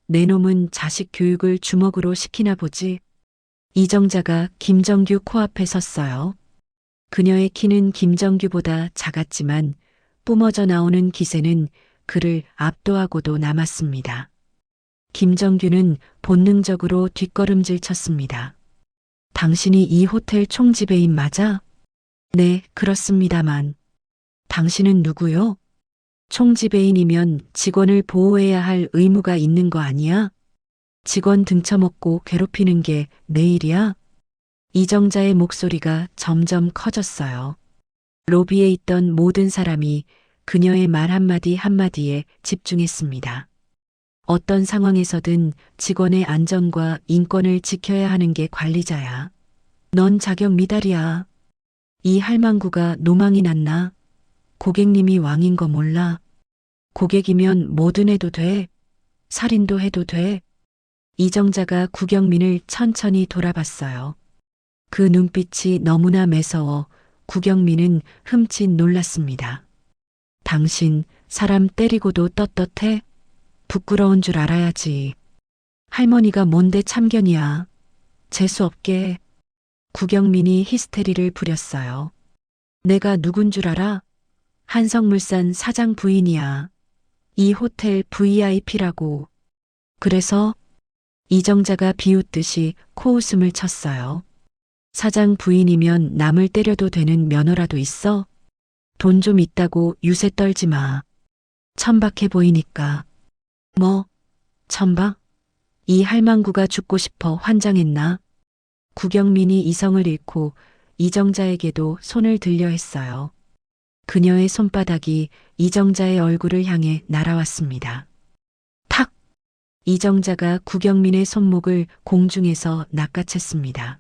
내 놈은 자식 교육을 주먹으로 시키나 보지. 이정자가 김정규 코앞에 섰어요. 그녀의 키는 김정규보다 작았지만 뿜어져 나오는 기세는 그를 압도하고도 남았습니다. 김정규는 본능적으로 뒷걸음질 쳤습니다. 당신이 이 호텔 총지배인 맞아? 네, 그렇습니다만. 당신은 누구요? 총지배인이면 직원을 보호해야 할 의무가 있는 거 아니야? 직원 등쳐먹고 괴롭히는 게 내 일이야? 이정자의 목소리가 점점 커졌어요. 로비에 있던 모든 사람이 그녀의 말 한마디 한마디에 집중했습니다. 어떤 상황에서든 직원의 안전과 인권을 지켜야 하는 게 관리자야. 넌 자격 미달이야. 이 할망구가 노망이 났나? 고객님이 왕인 거 몰라. 고객이면 뭐든 해도 돼. 살인도 해도 돼. 이정자가 구경민을 천천히 돌아봤어요. 그 눈빛이 너무나 매서워 구경민은 흠칫 놀랐습니다. 당신 사람 때리고도 떳떳해? 부끄러운 줄 알아야지. 할머니가 뭔데 참견이야. 재수없게. 구경민이 히스테리를 부렸어요. 내가 누군 줄 알아? 한성물산 사장 부인이야. 이 호텔 VIP라고. 그래서 이정자가 비웃듯이 코웃음을 쳤어요. 사장 부인이면 남을 때려도 되는 면허라도 있어? 돈 좀 있다고 유세 떨지 마. 천박해 보이니까. 뭐? 천박? 이 할망구가 죽고 싶어 환장했나? 구경민이 이성을 잃고 이정자에게도 손을 들려 했어요. 그녀의 손바닥이 이정자의 얼굴을 향해 날아왔습니다. 탁! 이정자가 구경민의 손목을 공중에서 낚아챘습니다.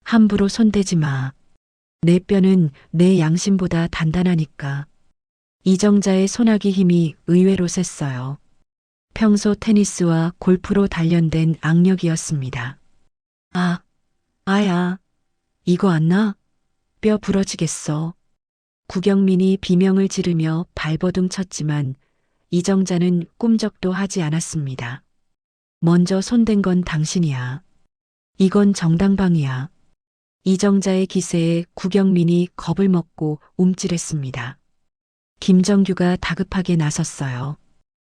함부로 손대지 마. 내 뼈는 내 양심보다 단단하니까. 이정자의 손아귀 힘이 의외로 셌어요. 평소 테니스와 골프로 단련된 악력이었습니다. 아야. 이거 안 나? 뼈 부러지겠어. 구경민이 비명을 지르며 발버둥 쳤지만 이정자는 꿈쩍도 하지 않았습니다. 먼저 손댄 건 당신이야. 이건 정당방위야. 이정자의 기세에 구경민이 겁을 먹고 움찔했습니다. 김정규가 다급하게 나섰어요.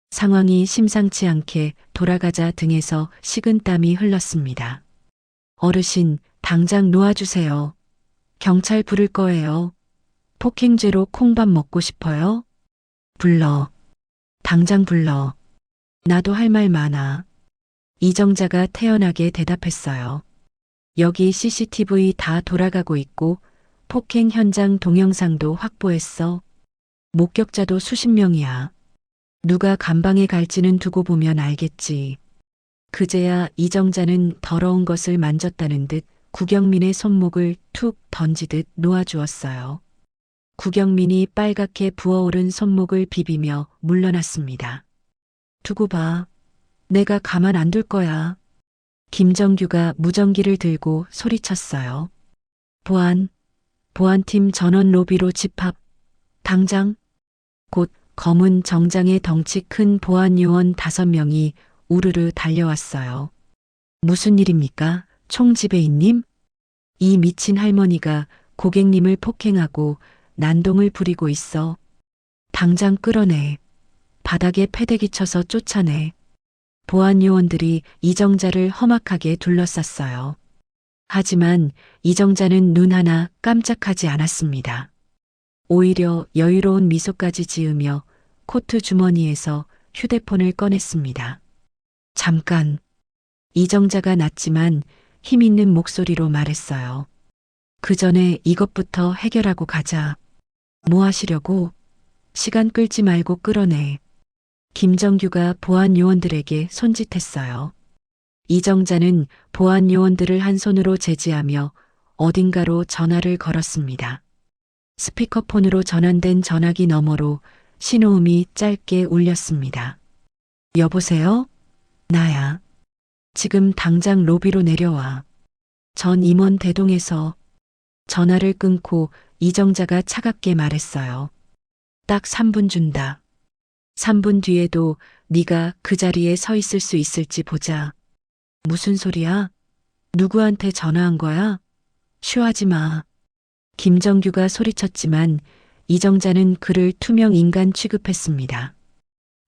상황이 심상치 않게 돌아가자 등에서 식은땀이 흘렀습니다. 어르신, 당장 놓아주세요. 경찰 부를 거예요. 폭행죄로 콩밥 먹고 싶어요? 불러. 당장 불러. 나도 할 말 많아. 이정자가 태연하게 대답했어요. 여기 CCTV 다 돌아가고 있고 폭행 현장 동영상도 확보했어. 목격자도 수십 명이야. 누가 감방에 갈지는 두고 보면 알겠지. 그제야 이정자는 더러운 것을 만졌다는 듯 구경민의 손목을 툭 던지듯 놓아주었어요. 구경민이 빨갛게 부어오른 손목을 비비며 물러났습니다. 두고 봐. 내가 가만 안 둘 거야. 김정규가 무전기를 들고 소리쳤어요. 보안팀 전원 로비로 집합. 당장. 곧 검은 정장의 덩치 큰 보안 요원 5명이 우르르 달려왔어요. 무슨 일입니까, 총지배인님? 이 미친 할머니가 고객님을 폭행하고 난동을 부리고 있어. 당장 끌어내. 바닥에 패대기 쳐서 쫓아내. 보안 요원들이 이정자를 험악하게 둘러쌌어요. 하지만 이정자는 눈 하나 깜짝하지 않았습니다. 오히려 여유로운 미소까지 지으며 코트 주머니에서 휴대폰을 꺼냈습니다. 잠깐. 이정자가 낮지만 힘있는 목소리로 말했어요. 그 전에 이것부터 해결하고 가자. 뭐 하시려고? 시간 끌지 말고 끌어내. 김정규가 보안 요원들에게 손짓했어요. 이정자는 보안 요원들을 한 손으로 제지하며 어딘가로 전화를 걸었습니다. 스피커폰으로 전환된 전화기 너머로 신호음이 짧게 울렸습니다. 여보세요? 나야. 지금 당장 로비로 내려와. 전 임원 대동에서. 전화를 끊고 이정자가 차갑게 말했어요. 딱 3분 준다. 3분 뒤에도 네가 그 자리에 서 있을 수 있을지 보자. 무슨 소리야? 누구한테 전화한 거야? 쉬하지 마. 김정규가 소리쳤지만 이정자는 그를 투명 인간 취급했습니다.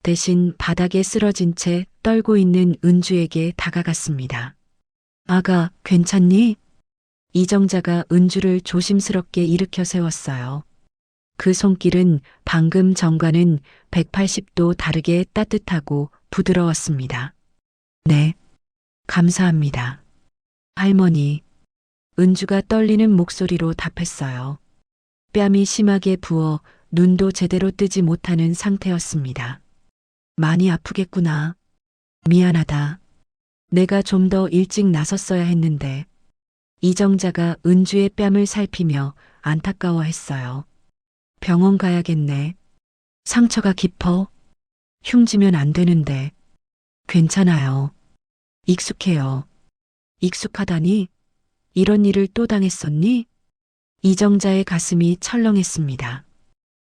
대신 바닥에 쓰러진 채 떨고 있는 은주에게 다가갔습니다. 아가, 괜찮니? 이정자가 은주를 조심스럽게 일으켜 세웠어요. 그 손길은 방금 전과는 180도 다르게 따뜻하고 부드러웠습니다. 네, 감사합니다. 할머니, 은주가 떨리는 목소리로 답했어요. 뺨이 심하게 부어 눈도 제대로 뜨지 못하는 상태였습니다. 많이 아프겠구나. 미안하다. 내가 좀 더 일찍 나섰어야 했는데. 이정자가 은주의 뺨을 살피며 안타까워했어요. 병원 가야겠네. 상처가 깊어. 흉지면 안 되는데. 괜찮아요. 익숙해요. 익숙하다니? 이런 일을 또 당했었니? 이정자의 가슴이 철렁했습니다.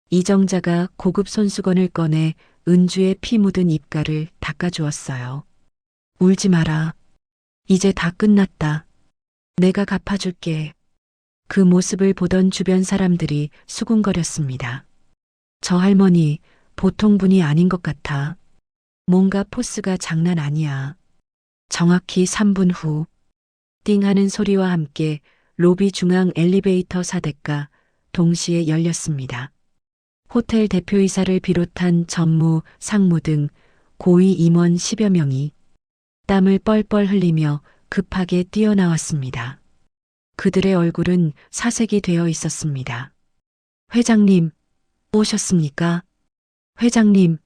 이정자가 고급 손수건을 꺼내 은주의 피 묻은 입가를 닦아주었어요. 울지 마라. 이제 다 끝났다. 내가 갚아줄게. 그 모습을 보던 주변 사람들이 수군거렸습니다. 저 할머니 보통 분이 아닌 것 같아. 뭔가 포스가 장난 아니야. 정확히 3분 후 띵 하는 소리와 함께 로비 중앙 엘리베이터 사대가 동시에 열렸습니다. 호텔 대표이사를 비롯한 전무, 상무 등 고위 임원 10여 명이 땀을 뻘뻘 흘리며 급하게 뛰어나왔습니다. 그들의 얼굴은 사색이 되어 있었습니다. 회장님, 오셨습니까? 회장님.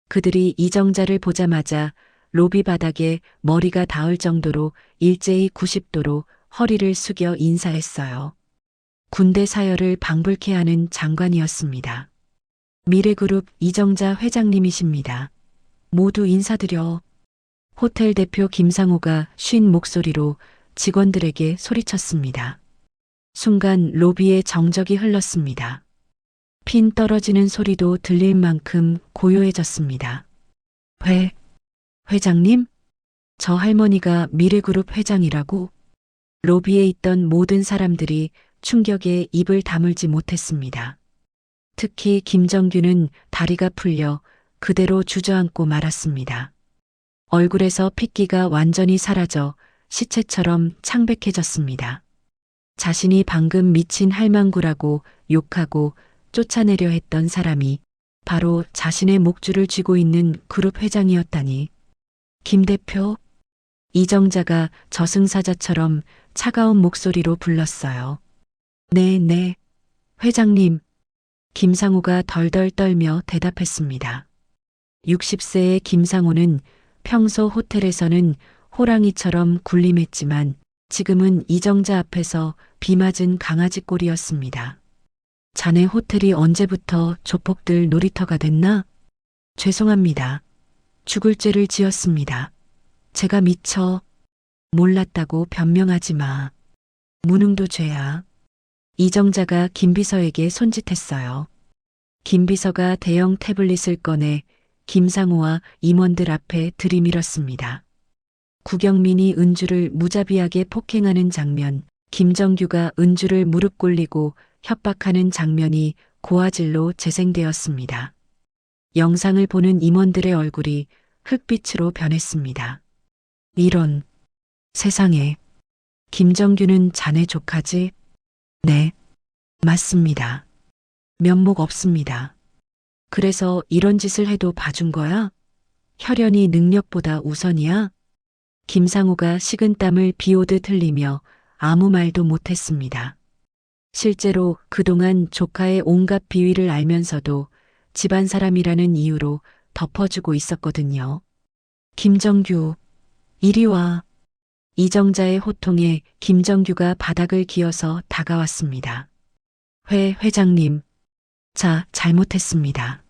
그들이 이정자를 보자마자 로비 바닥에 머리가 닿을 정도로 일제히 90도로 허리를 숙여 인사했어요. 군대 사열을 방불케 하는 장관이었습니다. 미래그룹 이정자 회장님이십니다. 모두 인사드려. 호텔 대표 김상호가 쉰 목소리로 직원들에게 소리쳤습니다. 순간 로비에 정적이 흘렀습니다. 핀 떨어지는 소리도 들릴 만큼 고요해졌습니다. 회장님? 저 할머니가 미래그룹 회장이라고? 로비에 있던 모든 사람들이 충격에 입을 다물지 못했습니다. 특히 김정규는 다리가 풀려 그대로 주저앉고 말았습니다. 얼굴에서 핏기가 완전히 사라져 시체처럼 창백해졌습니다. 자신이 방금 미친 할망구라고 욕하고 쫓아내려 했던 사람이 바로 자신의 목줄을 쥐고 있는 그룹 회장이었다니. 김 대표? 이정자가 저승사자처럼 차가운 목소리로 불렀어요. 네, 회장님. 김상호가 덜덜 떨며 대답했습니다. 60세의 김상호는 평소 호텔에서는 호랑이처럼 군림했지만 지금은 이정자 앞에서 비 맞은 강아지 꼴이었습니다. 자네 호텔이 언제부터 조폭들 놀이터가 됐나? 죄송합니다. 죽을 죄를 지었습니다. 제가 미처 몰랐다고 변명하지 마. 무능도 죄야. 이정자가 김비서에게 손짓했어요. 김비서가 대형 태블릿을 꺼내 김상호와 임원들 앞에 들이밀었습니다. 구경민이 은주를 무자비하게 폭행하는 장면 김정규가 은주를 무릎 꿇리고 협박하는 장면이 고화질로 재생되었습니다. 영상을 보는 임원들의 얼굴이 흑빛으로 변했습니다. 이런 세상에, 김정규는 자네 조카지? 네, 맞습니다. 면목 없습니다. 그래서 이런 짓을 해도 봐준 거야? 혈연이 능력보다 우선이야? 김상우가 식은땀을 비오듯 흘리며 아무 말도 못했습니다. 실제로 그동안 조카의 온갖 비위를 알면서도 집안 사람이라는 이유로 덮어주고 있었거든요. 김정규, 이리 와. 이정자의 호통에 김정규가 바닥을 기어서 다가왔습니다. 회장님. 자, 잘못했습니다.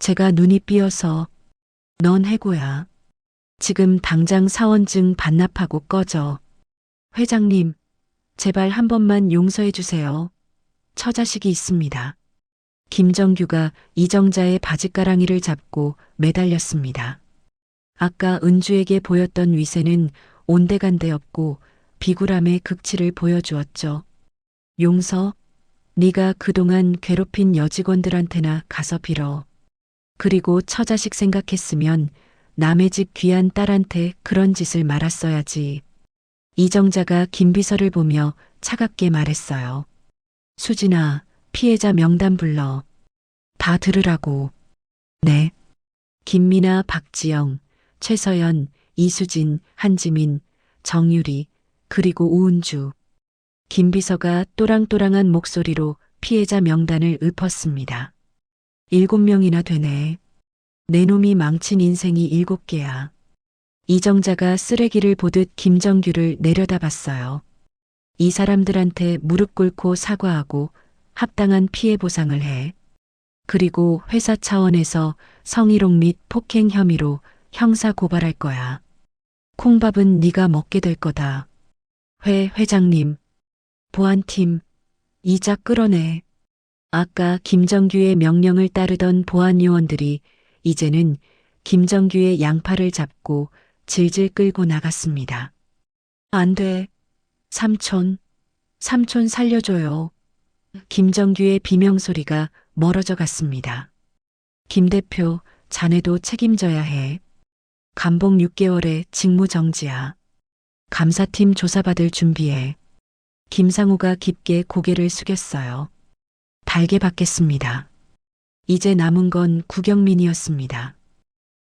제가 눈이 삐어서. 넌 해고야. 지금 당장 사원증 반납하고 꺼져. 회장님, 제발 한 번만 용서해 주세요. 처자식이 있습니다. 김정규가 이정자의 바짓가랑이를 잡고 매달렸습니다. 아까 은주에게 보였던 위세는 온데간데 없고 비굴함의 극치를 보여주었죠. 용서? 네가 그동안 괴롭힌 여직원들한테나 가서 빌어. 그리고 처자식 생각했으면 남의 집 귀한 딸한테 그런 짓을 말았어야지. 이정자가 김비서를 보며 차갑게 말했어요. 수진아, 피해자 명단 불러. 다 들으라고. 네. 김미나, 박지영, 최서연, 이수진, 한지민, 정유리, 그리고 우은주. 김비서가 또랑또랑한 목소리로 피해자 명단을 읊었습니다. 7명이나 되네. 내 놈이 망친 인생이 7개야. 이정자가 쓰레기를 보듯 김정규를 내려다봤어요. 이 사람들한테 무릎 꿇고 사과하고 합당한 피해 보상을 해. 그리고 회사 차원에서 성희롱 및 폭행 혐의로 형사 고발할 거야. 콩밥은 네가 먹게 될 거다. 회장님, 보안팀, 이자 끌어내. 아까 김정규의 명령을 따르던 보안 요원들이 이제는 김정규의 양팔을 잡고 질질 끌고 나갔습니다. 안 돼. 삼촌 살려줘요. 김정규의 비명소리가 멀어져 갔습니다. 김 대표, 자네도 책임져야 해. 감봉 6개월에 직무정지야. 감사팀 조사받을 준비해. 김상우가 깊게 고개를 숙였어요. 달게 받겠습니다. 이제 남은 건 구경민이었습니다.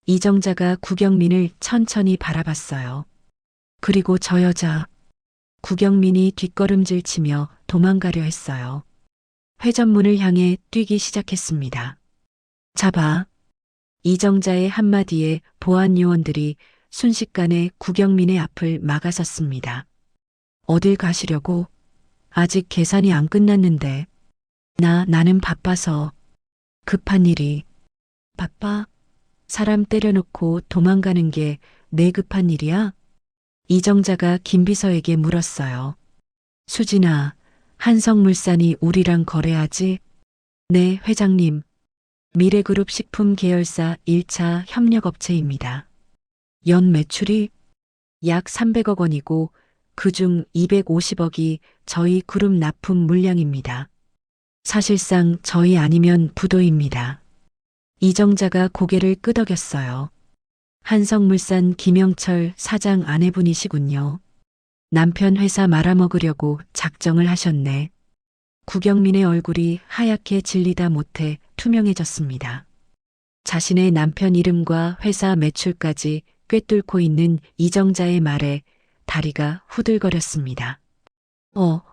이정자가 구경민을 천천히 바라봤어요. 그리고 저 여자. 구경민이 뒷걸음질 치며 도망가려 했어요. 회전문을 향해 뛰기 시작했습니다. 잡아. 이정자의 한마디에 보안 요원들이 순식간에 구경민의 앞을 막아섰습니다. 어딜 가시려고? 아직 계산이 안 끝났는데. 나는 바빠서. 급한 일이. 바빠? 사람 때려놓고 도망가는 게 내 급한 일이야? 이정자가 김비서에게 물었어요. 수진아, 한성물산이 우리랑 거래하지? 네, 회장님. 미래그룹 식품 계열사 1차 협력업체입니다. 연 매출이 약 300억 원이고 그중 250억이 저희 그룹 납품 물량입니다. 사실상 저희 아니면 부도입니다. 이정자가 고개를 끄덕였어요. 한성물산 김영철 사장 아내분이시군요. 남편 회사 말아먹으려고 작정을 하셨네. 구경민의 얼굴이 하얗게 질리다 못해 투명해졌습니다. 자신의 남편 이름과 회사 매출까지 꿰뚫고 있는 이정자의 말에 다리가 후들거렸습니다.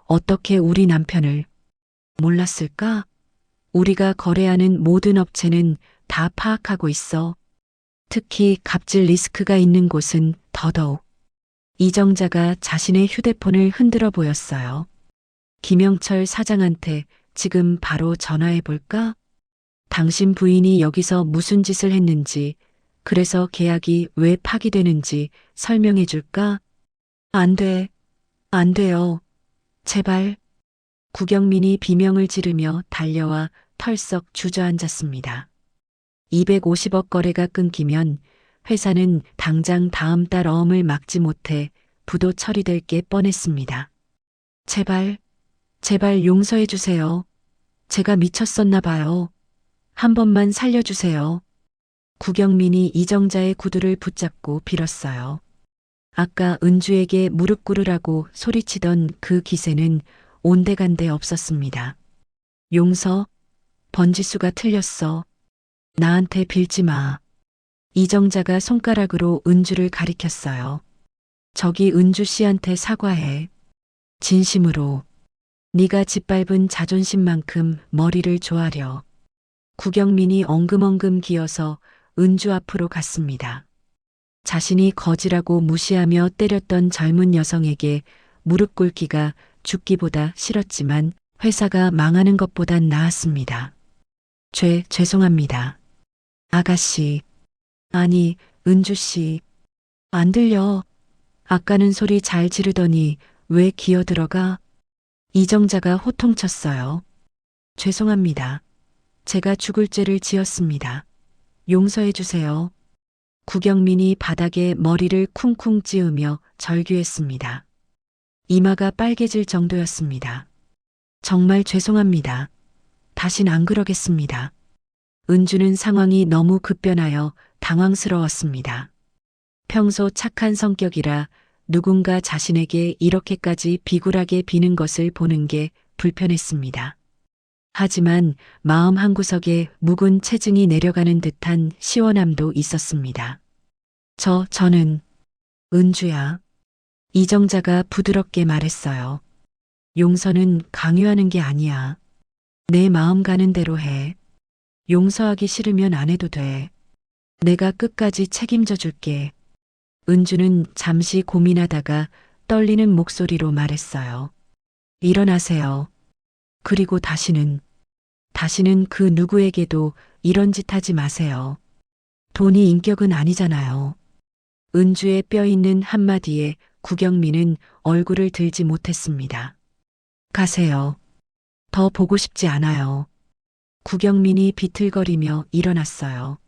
어떻게 우리 남편을 몰랐을까? 우리가 거래하는 모든 업체는 다 파악하고 있어. 특히 갑질 리스크가 있는 곳은 더더욱. 이정자가 자신의 휴대폰을 흔들어 보였어요. 김영철 사장한테 지금 바로 전화해 볼까? 당신 부인이 여기서 무슨 짓을 했는지, 그래서 계약이 왜 파기되는지 설명해 줄까? 안 돼요. 제발. 구경민이 비명을 지르며 달려와 털썩 주저앉았습니다. 250억 거래가 끊기면 회사는 당장 다음 달 어음을 막지 못해 부도 처리될 게 뻔했습니다. 제발, 제발 용서해 주세요. 제가 미쳤었나 봐요. 한 번만 살려주세요. 구경민이 이정자의 구두를 붙잡고 빌었어요. 아까 은주에게 무릎 꿇으라고 소리치던 그 기세는 온데간데 없었습니다. 용서, 번지수가 틀렸어. 나한테 빌지 마. 이정자가 손가락으로 은주를 가리켰어요. 저기 은주 씨한테 사과해. 진심으로. 네가 짓밟은 자존심만큼 머리를 조아려. 구경민이 엉금엉금 기어서 은주 앞으로 갔습니다. 자신이 거지라고 무시하며 때렸던 젊은 여성에게 무릎 꿇기가 죽기보다 싫었지만 회사가 망하는 것보단 나았습니다. 죄송합니다. 아가씨. 아니, 은주 씨. 안 들려. 아까는 소리 잘 지르더니 왜 기어 들어가? 이정자가 호통쳤어요. 죄송합니다. 제가 죽을 죄를 지었습니다. 용서해 주세요. 구경민이 바닥에 머리를 쿵쿵 찌우며 절규했습니다. 이마가 빨개질 정도였습니다. 정말 죄송합니다. 다신 안 그러겠습니다. 은주는 상황이 너무 급변하여 당황스러웠습니다. 평소 착한 성격이라 누군가 자신에게 이렇게까지 비굴하게 비는 것을 보는 게 불편했습니다. 하지만 마음 한구석에 묵은 체증이 내려가는 듯한 시원함도 있었습니다. 저는 은주야. 이정자가 부드럽게 말했어요. 용서는 강요하는 게 아니야. 내 마음 가는 대로 해. 용서하기 싫으면 안 해도 돼. 내가 끝까지 책임져 줄게. 은주는 잠시 고민하다가 떨리는 목소리로 말했어요. 일어나세요. 그리고 다시는 그 누구에게도 이런 짓 하지 마세요. 돈이 인격은 아니잖아요. 은주의 뼈 있는 한마디에 구경민은 얼굴을 들지 못했습니다. 가세요. 더 보고 싶지 않아요. 구경민이 비틀거리며 일어났어요.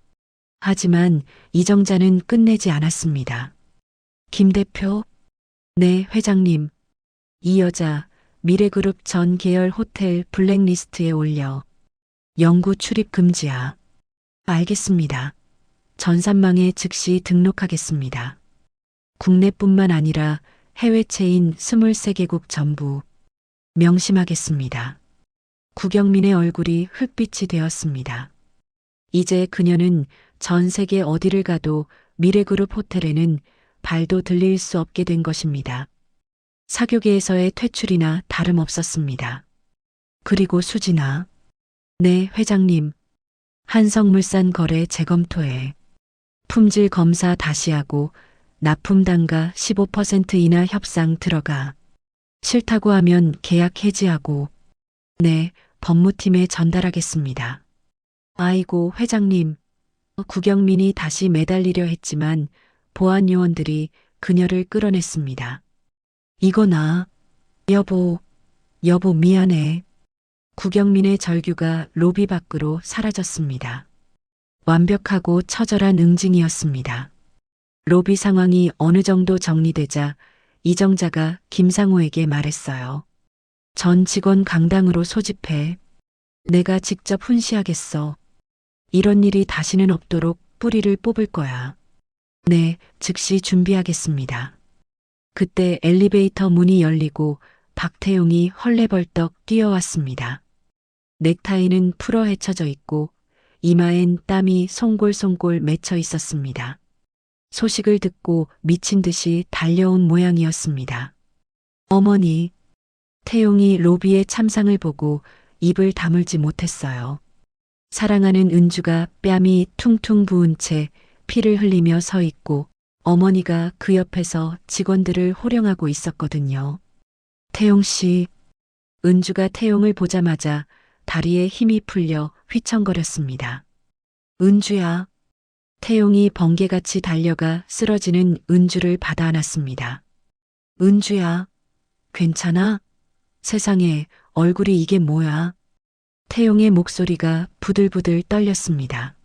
하지만 이정자는 끝내지 않았습니다. 김 대표? 네, 회장님. 이 여자 미래그룹 전 계열 호텔 블랙리스트에 올려. 영구 출입 금지야. 알겠습니다. 전산망에 즉시 등록하겠습니다. 국내뿐만 아니라 해외 체인 23개국 전부 명심하겠습니다. 구경민의 얼굴이 흙빛이 되었습니다. 이제 그녀는 전 세계 어디를 가도 미래그룹 호텔에는 발도 들릴 수 없게 된 것입니다. 사교계에서의 퇴출이나 다름없었습니다. 그리고 수진아. 네, 회장님. 한성물산 거래 재검토해. 품질 검사 다시 하고 납품 단가 15% 이나 협상 들어가. 싫다고 하면 계약 해지하고. 네, 법무팀에 전달하겠습니다. 아이고, 회장님. 구경민이 다시 매달리려 했지만 보안 요원들이 그녀를 끌어냈습니다. 이거 나. 여보 미안해. 구경민의 절규가 로비 밖으로 사라졌습니다. 완벽하고 처절한 응징이었습니다. 로비 상황이 어느 정도 정리되자 이정자가 김상호에게 말했어요. 전 직원 강당으로 소집해. 내가 직접 훈시하겠어. 이런 일이 다시는 없도록 뿌리를 뽑을 거야. 네, 즉시 준비하겠습니다. 그때 엘리베이터 문이 열리고 박태용이 헐레벌떡 뛰어왔습니다. 넥타이는 풀어 헤쳐져 있고 이마엔 땀이 송골송골 맺혀 있었습니다. 소식을 듣고 미친 듯이 달려온 모양이었습니다. 어머니. 태용이 로비의 참상을 보고 입을 다물지 못했어요. 사랑하는 은주가 뺨이 퉁퉁 부은 채 피를 흘리며 서 있고 어머니가 그 옆에서 직원들을 호령하고 있었거든요. 태용 씨. 은주가 태용을 보자마자 다리에 힘이 풀려 휘청거렸습니다. 은주야. 태용이 번개같이 달려가 쓰러지는 은주를 받아 안았습니다. 은주야. 괜찮아? 세상에, 얼굴이 이게 뭐야? 태용의 목소리가 부들부들 떨렸습니다.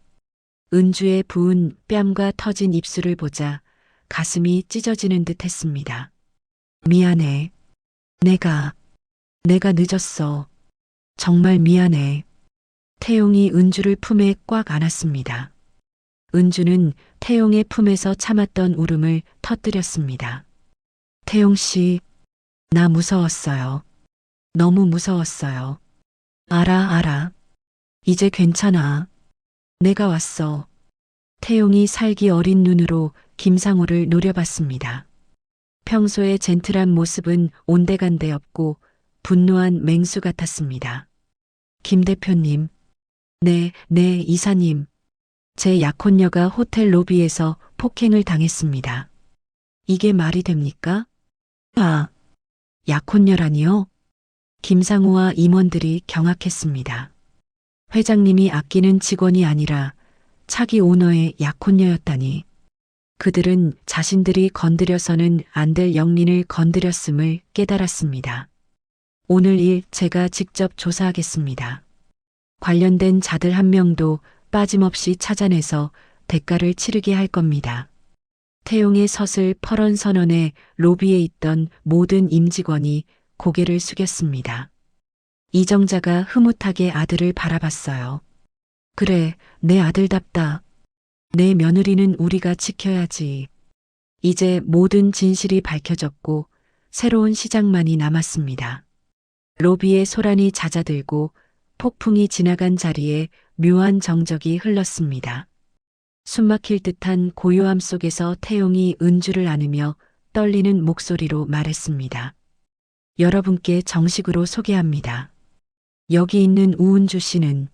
은주의 부은 뺨과 터진 입술을 보자 가슴이 찢어지는 듯 했습니다. 미안해. 내가 늦었어. 정말 미안해. 태용이 은주를 품에 꽉 안았습니다. 은주는 태용의 품에서 참았던 울음을 터뜨렸습니다. 태용 씨, 나 무서웠어요. 너무 무서웠어요. 알아. 이제 괜찮아. 내가 왔어. 태용이 살기 어린 눈으로 김상우를 노려봤습니다. 평소의 젠틀한 모습은 온데간데 없고 분노한 맹수 같았습니다. 김 대표님, 네, 이사님. 제 약혼녀가 호텔 로비에서 폭행을 당했습니다. 이게 말이 됩니까? 약혼녀라니요? 김상우와 임원들이 경악했습니다. 회장님이 아끼는 직원이 아니라 차기 오너의 약혼녀였다니. 그들은 자신들이 건드려서는 안 될 영린을 건드렸음을 깨달았습니다. 오늘 일 제가 직접 조사하겠습니다. 관련된 자들 한 명도 빠짐없이 찾아내서 대가를 치르게 할 겁니다. 태용의 서슬 퍼런 선언에 로비에 있던 모든 임직원이 고개를 숙였습니다. 이정자가 흐뭇하게 아들을 바라봤어요. 그래, 내 아들답다. 내 며느리는 우리가 지켜야지. 이제 모든 진실이 밝혀졌고 새로운 시작만이 남았습니다. 로비에 소란이 잦아들고 폭풍이 지나간 자리에 묘한 정적이 흘렀습니다. 숨막힐 듯한 고요함 속에서 태용이 은주를 안으며 떨리는 목소리로 말했습니다. 여러분께 정식으로 소개합니다. 여기 있는 우은주 씨는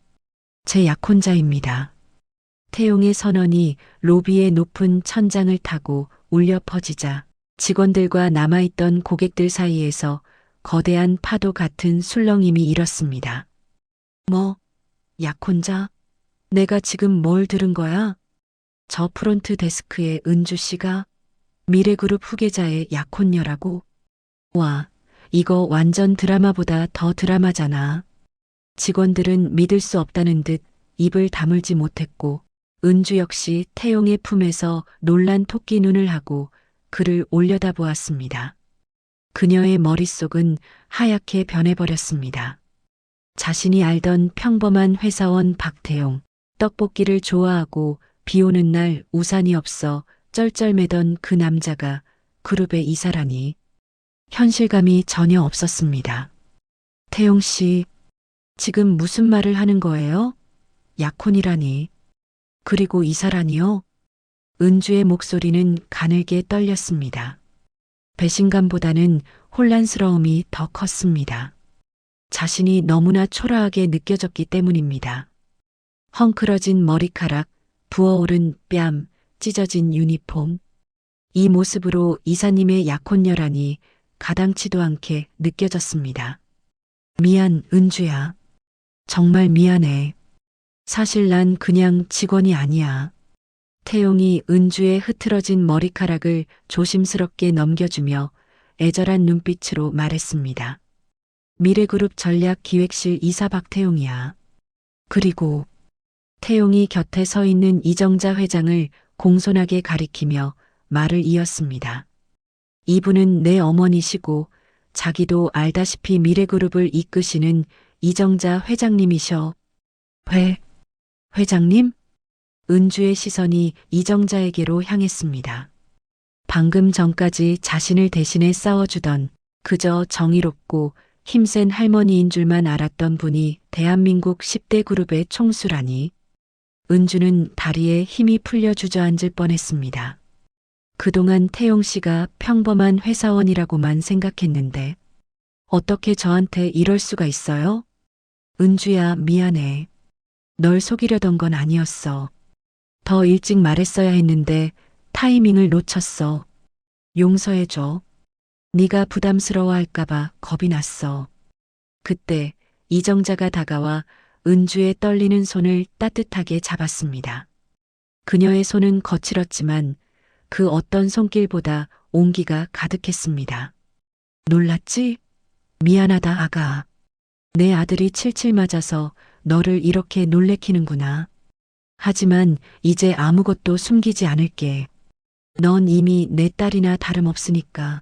제 약혼자입니다. 태용의 선언이 로비의 높은 천장을 타고 울려 퍼지자 직원들과 남아있던 고객들 사이에서 거대한 파도 같은 술렁임이 일었습니다. 뭐, 약혼자? 내가 지금 뭘 들은 거야? 저 프론트 데스크의 은주 씨가 미래그룹 후계자의 약혼녀라고? 와, 이거 완전 드라마보다 더 드라마잖아. 직원들은 믿을 수 없다는 듯 입을 다물지 못했고 은주 역시 태용의 품에서 놀란 토끼 눈을 하고 그를 올려다보았습니다. 그녀의 머릿속은 하얗게 변해버렸습니다. 자신이 알던 평범한 회사원 박태용, 떡볶이를 좋아하고 비 오는 날 우산이 없어 쩔쩔매던 그 남자가 그룹의 이사라니 현실감이 전혀 없었습니다. 태용 씨, 지금 무슨 말을 하는 거예요? 약혼이라니. 그리고 이사라니요? 은주의 목소리는 가늘게 떨렸습니다. 배신감보다는 혼란스러움이 더 컸습니다. 자신이 너무나 초라하게 느껴졌기 때문입니다. 헝클어진 머리카락, 부어오른 뺨, 찢어진 유니폼. 이 모습으로 이사님의 약혼녀라니 가당치도 않게 느껴졌습니다. 미안, 은주야. 정말 미안해. 사실 난 그냥 직원이 아니야. 태용이 은주의 흐트러진 머리카락을 조심스럽게 넘겨주며 애절한 눈빛으로 말했습니다. 미래그룹 전략기획실 이사 박태용이야. 그리고 태용이 곁에 서 있는 이정자 회장을 공손하게 가리키며 말을 이었습니다. 이분은 내 어머니시고 자기도 알다시피 미래그룹을 이끄시는 이정자 회장님이셔. 회장님? 은주의 시선이 이정자에게로 향했습니다. 방금 전까지 자신을 대신해 싸워주던 그저 정의롭고 힘센 할머니인 줄만 알았던 분이 대한민국 10대 그룹의 총수라니. 은주는 다리에 힘이 풀려 주저앉을 뻔했습니다. 그동안 태용 씨가 평범한 회사원이라고만 생각했는데 어떻게 저한테 이럴 수가 있어요? 은주야, 미안해. 널 속이려던 건 아니었어. 더 일찍 말했어야 했는데 타이밍을 놓쳤어. 용서해줘. 네가 부담스러워할까봐 겁이 났어. 그때 이정자가 다가와 은주의 떨리는 손을 따뜻하게 잡았습니다. 그녀의 손은 거칠었지만 그 어떤 손길보다 온기가 가득했습니다. 놀랐지? 미안하다, 아가. 내 아들이 칠칠 맞아서 너를 이렇게 놀래키는구나. 하지만 이제 아무것도 숨기지 않을게. 넌 이미 내 딸이나 다름없으니까.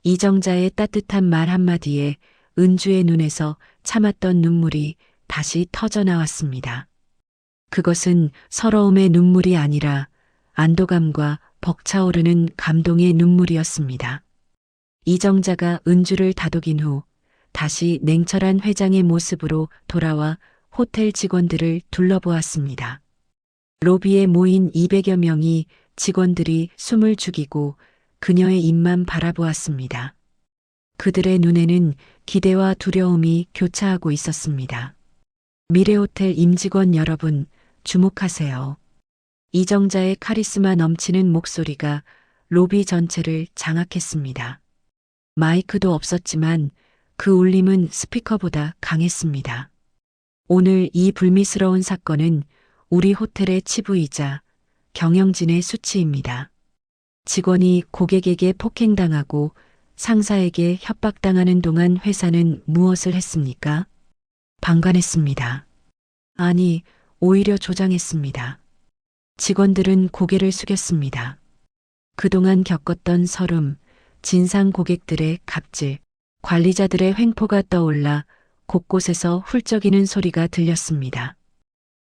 이정자의 따뜻한 말 한마디에 은주의 눈에서 참았던 눈물이 다시 터져 나왔습니다. 그것은 서러움의 눈물이 아니라 안도감과 벅차오르는 감동의 눈물이었습니다. 이정자가 은주를 다독인 후 다시 냉철한 회장의 모습으로 돌아와 호텔 직원들을 둘러보았습니다. 로비에 모인 200여 명이 직원들이 숨을 죽이고 그녀의 입만 바라보았습니다. 그들의 눈에는 기대와 두려움이 교차하고 있었습니다. 미래호텔 임직원 여러분, 주목하세요. 이정자의 카리스마 넘치는 목소리가 로비 전체를 장악했습니다. 마이크도 없었지만 그 울림은 스피커보다 강했습니다. 오늘 이 불미스러운 사건은 우리 호텔의 치부이자 경영진의 수치입니다. 직원이 고객에게 폭행당하고 상사에게 협박당하는 동안 회사는 무엇을 했습니까? 방관했습니다. 아니, 오히려 조장했습니다. 직원들은 고개를 숙였습니다. 그동안 겪었던 서름, 진상 고객들의 갑질, 관리자들의 횡포가 떠올라 곳곳에서 훌쩍이는 소리가 들렸습니다.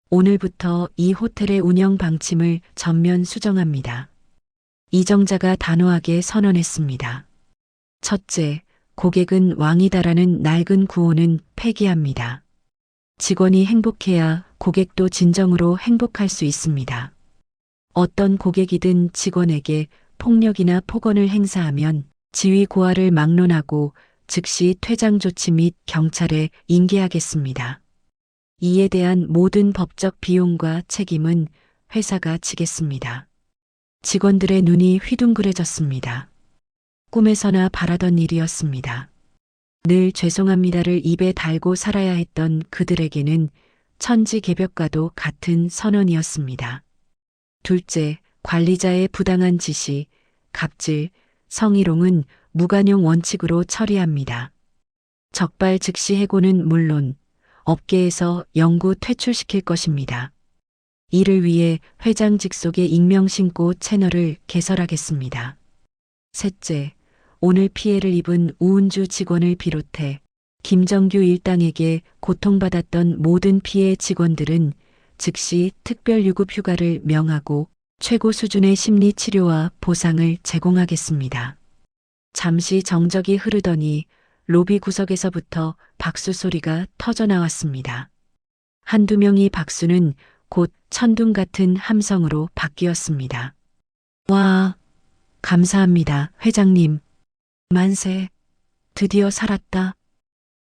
오늘부터 이 호텔의 운영 방침을 전면 수정합니다. 이정자가 단호하게 선언했습니다. 첫째, 고객은 왕이다라는 낡은 구호는 폐기합니다. 직원이 행복해야 고객도 진정으로 행복할 수 있습니다. 어떤 고객이든 직원에게 폭력이나 폭언을 행사하면 지위 고하를 막론하고 즉시 퇴장 조치 및 경찰에 인계하겠습니다. 이에 대한 모든 법적 비용과 책임은 회사가 지겠습니다. 직원들의 눈이 휘둥그레졌습니다. 꿈에서나 바라던 일이었습니다. 늘 죄송합니다를 입에 달고 살아야 했던 그들에게는 천지개벽과도 같은 선언이었습니다. 둘째, 관리자의 부당한 지시, 갑질, 성희롱은 무관용 원칙으로 처리합니다. 적발 즉시 해고는 물론 업계에서 영구 퇴출시킬 것입니다. 이를 위해 회장 직속의 익명신고 채널을 개설하겠습니다. 셋째, 오늘 피해를 입은 우은주 직원을 비롯해 김정규 일당에게 고통받았던 모든 피해 직원들은 즉시 특별유급 휴가를 명하고 최고 수준의 심리 치료와 보상을 제공하겠습니다. 잠시 정적이 흐르더니 로비 구석에서부터 박수 소리가 터져 나왔습니다. 한두 명의 박수는 곧 천둥 같은 함성으로 바뀌었습니다. 와, 감사합니다, 회장님. 만세. 드디어 살았다.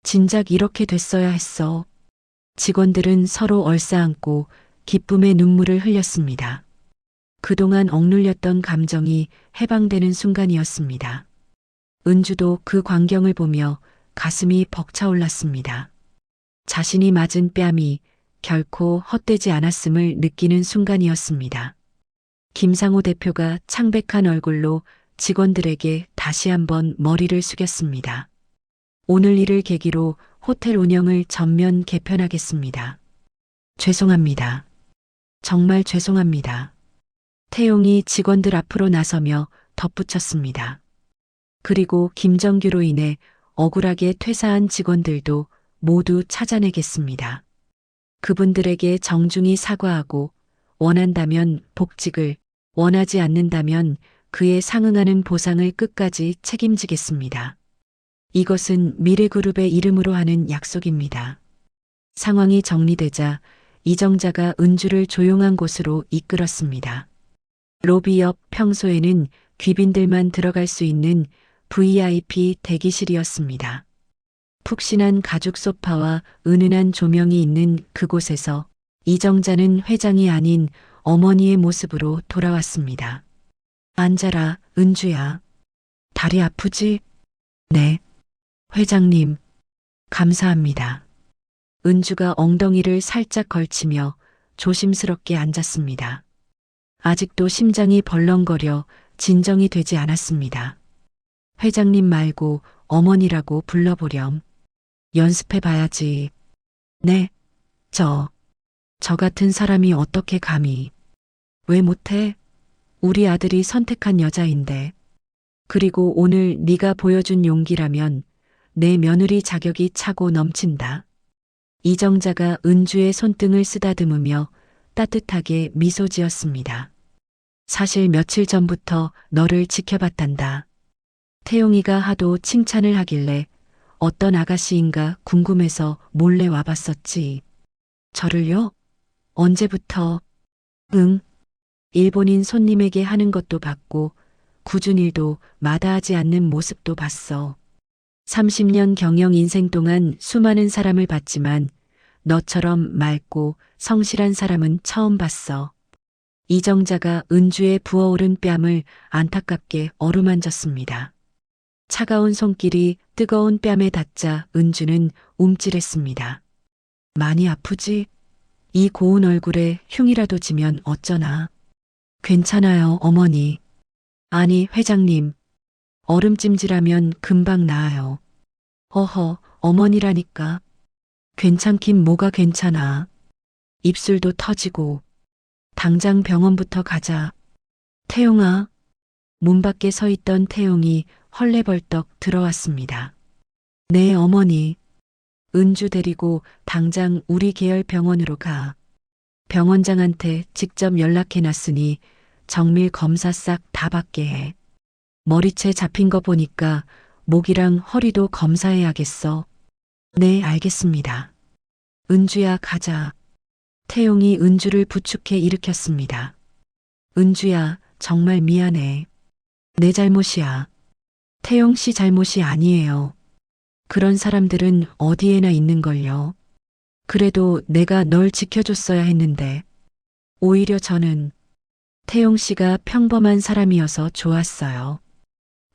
진작 이렇게 됐어야 했어. 직원들은 서로 얼싸안고 기쁨의 눈물을 흘렸습니다. 그동안 억눌렸던 감정이 해방되는 순간이었습니다. 은주도 그 광경을 보며 가슴이 벅차올랐습니다. 자신이 맞은 뺨이 결코 헛되지 않았음을 느끼는 순간이었습니다. 김상호 대표가 창백한 얼굴로 직원들에게 다시 한번 머리를 숙였습니다. 오늘 일을 계기로 호텔 운영을 전면 개편하겠습니다. 죄송합니다. 정말 죄송합니다. 태용이 직원들 앞으로 나서며 덧붙였습니다. 그리고 김정규로 인해 억울하게 퇴사한 직원들도 모두 찾아내겠습니다. 그분들에게 정중히 사과하고 원한다면 복직을, 원하지 않는다면 그에 상응하는 보상을 끝까지 책임지겠습니다. 이것은 미래그룹의 이름으로 하는 약속입니다. 상황이 정리되자 이정자가 은주를 조용한 곳으로 이끌었습니다. 로비 옆 평소에는 귀빈들만 들어갈 수 있는 VIP 대기실이었습니다. 푹신한 가죽 소파와 은은한 조명이 있는 그곳에서 이정자는 회장이 아닌 어머니의 모습으로 돌아왔습니다. 앉아라, 은주야. 다리 아프지? 네. 회장님, 감사합니다. 은주가 엉덩이를 살짝 걸치며 조심스럽게 앉았습니다. 아직도 심장이 벌렁거려 진정이 되지 않았습니다. 회장님 말고 어머니라고 불러보렴. 연습해봐야지. 네, 저 같은 사람이 어떻게 감히. 왜 못해? 우리 아들이 선택한 여자인데. 그리고 오늘 네가 보여준 용기라면 내 며느리 자격이 차고 넘친다. 이정자가 은주의 손등을 쓰다듬으며 따뜻하게 미소 지었습니다. 사실 며칠 전부터 너를 지켜봤단다. 태용이가 하도 칭찬을 하길래 어떤 아가씨인가 궁금해서 몰래 와봤었지. 저를요? 언제부터? 응. 일본인 손님에게 하는 것도 봤고 굳은 일도 마다하지 않는 모습도 봤어. 30년 경영 인생 동안 수많은 사람을 봤지만 너처럼 맑고 성실한 사람은 처음 봤어. 이정자가 은주의 부어오른 뺨을 안타깝게 어루만졌습니다. 차가운 손길이 뜨거운 뺨에 닿자 은주는 움찔했습니다. 많이 아프지? 이 고운 얼굴에 흉이라도 지면 어쩌나. 괜찮아요, 어머니. 아니, 회장님. 얼음찜질하면 금방 나아요. 어허, 어머니라니까. 괜찮긴 뭐가 괜찮아. 입술도 터지고. 당장 병원부터 가자. 태용아. 문 밖에 서 있던 태용이 헐레벌떡 들어왔습니다. 네, 어머니. 은주 데리고 당장 우리 계열 병원으로 가. 병원장한테 직접 연락해놨으니 정밀 검사 싹 다 받게 해. 머리채 잡힌 거 보니까 목이랑 허리도 검사해야겠어. 네, 알겠습니다. 은주야, 가자. 태용이 은주를 부축해 일으켰습니다. 은주야, 정말 미안해. 내 잘못이야. 태용 씨 잘못이 아니에요. 그런 사람들은 어디에나 있는걸요. 그래도 내가 널 지켜줬어야 했는데. 오히려 저는 태용 씨가 평범한 사람이어서 좋았어요.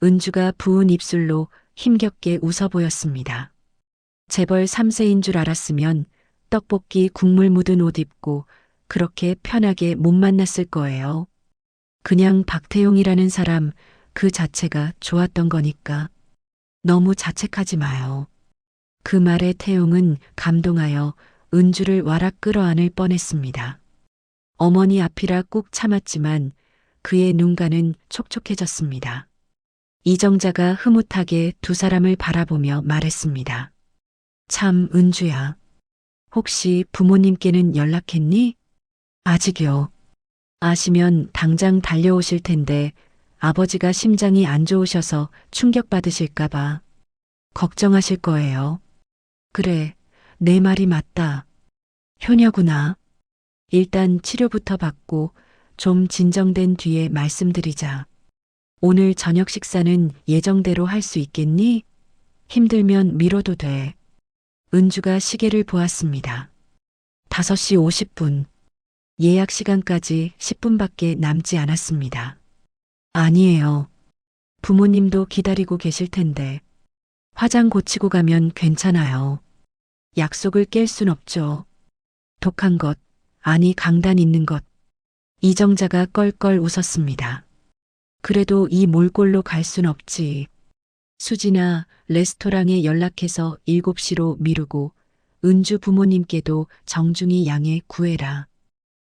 은주가 부은 입술로 힘겹게 웃어 보였습니다. 재벌 3세인 줄 알았으면 떡볶이 국물 묻은 옷 입고 그렇게 편하게 못 만났을 거예요. 그냥 박태용이라는 사람 그 자체가 좋았던 거니까. 너무 자책하지 마요. 그 말에 태용은 감동하여 은주를 와락 끌어안을 뻔했습니다. 어머니 앞이라 꾹 참았지만 그의 눈가는 촉촉해졌습니다. 이정자가 흐뭇하게 두 사람을 바라보며 말했습니다. 참, 은주야. 혹시 부모님께는 연락했니? 아직요. 아시면 당장 달려오실 텐데 아버지가 심장이 안 좋으셔서 충격받으실까봐 걱정하실 거예요. 그래, 내 말이 맞다. 효녀구나. 일단 치료부터 받고 좀 진정된 뒤에 말씀드리자. 오늘 저녁 식사는 예정대로 할 수 있겠니? 힘들면 미뤄도 돼. 은주가 시계를 보았습니다. 5시 50분. 예약 시간까지 10분밖에 남지 않았습니다. 아니에요. 부모님도 기다리고 계실 텐데. 화장 고치고 가면 괜찮아요. 약속을 깰 순 없죠. 독한 것, 아니 강단 있는 것. 이정자가 껄껄 웃었습니다. 그래도 이 몰골로 갈 순 없지. 수지나 레스토랑에 연락해서 7시로 미루고 은주 부모님께도 정중히 양해 구해라.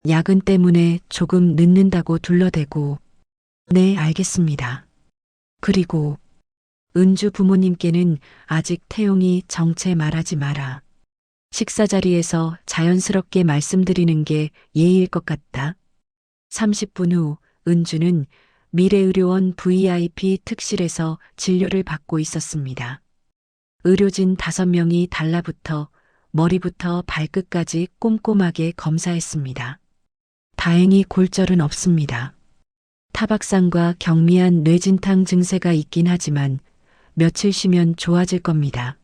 야근 때문에 조금 늦는다고 둘러대고. 네, 알겠습니다. 그리고 은주 부모님께는 아직 태용이 정체 말하지 마라. 식사 자리에서 자연스럽게 말씀드리는 게 예의일 것 같다. 30분 후 은주는 미래의료원 VIP 특실에서 진료를 받고 있었습니다. 의료진 5명이 달라붙어 머리부터 발끝까지 꼼꼼하게 검사했습니다. 다행히 골절은 없습니다. 타박상과 경미한 뇌진탕 증세가 있긴 하지만 며칠 쉬면 좋아질 겁니다.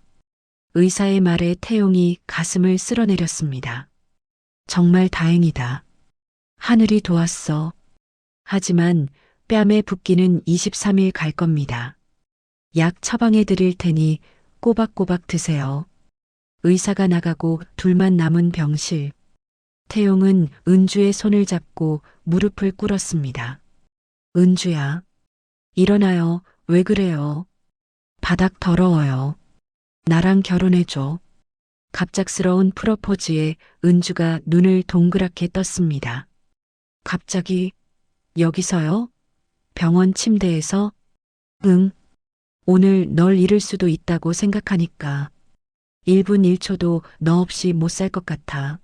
의사의 말에 태용이 가슴을 쓸어내렸습니다. 정말 다행이다. 하늘이 도왔어. 하지만 뺨에 붓기는 23일 갈 겁니다. 약 처방해 드릴 테니 꼬박꼬박 드세요. 의사가 나가고 둘만 남은 병실. 태용은 은주의 손을 잡고 무릎을 꿇었습니다. 은주야, 일어나요. 왜 그래요? 바닥 더러워요. 나랑 결혼해줘. 갑작스러운 프로포즈에 은주가 눈을 동그랗게 떴습니다. 갑자기 여기서요? 병원 침대에서? 응. 오늘 널 잃을 수도 있다고 생각하니까 1분 1초도 너 없이 못 살 것 같아.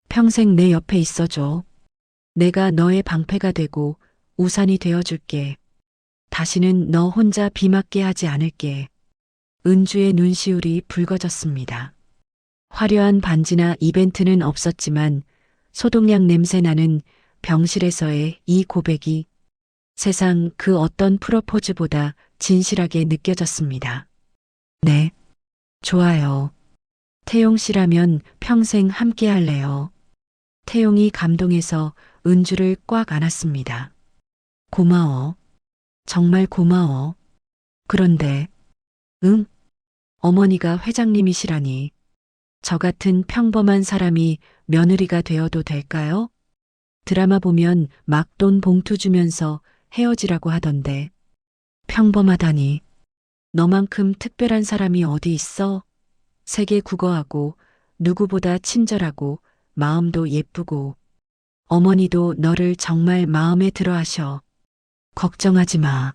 평생 내 옆에 있어줘. 내가 너의 방패가 되고 우산이 되어줄게. 다시는 너 혼자 비 맞게 하지 않을게. 은주의 눈시울이 붉어졌습니다. 화려한 반지나 이벤트는 없었지만 소독약 냄새 나는 병실에서의 이 고백이 세상 그 어떤 프로포즈보다 진실하게 느껴졌습니다. 네, 좋아요. 태용 씨라면 평생 함께 할래요. 태용이 감동해서 은주를 꽉 안았습니다. 고마워. 정말 고마워. 그런데, 응? 어머니가 회장님이시라니. 저 같은 평범한 사람이 며느리가 되어도 될까요? 드라마 보면 막 돈 봉투 주면서 헤어지라고 하던데. 평범하다니. 너만큼 특별한 사람이 어디 있어? 세계 국어하고 누구보다 친절하고 마음도 예쁘고 어머니도 너를 정말 마음에 들어 하셔. 걱정하지 마.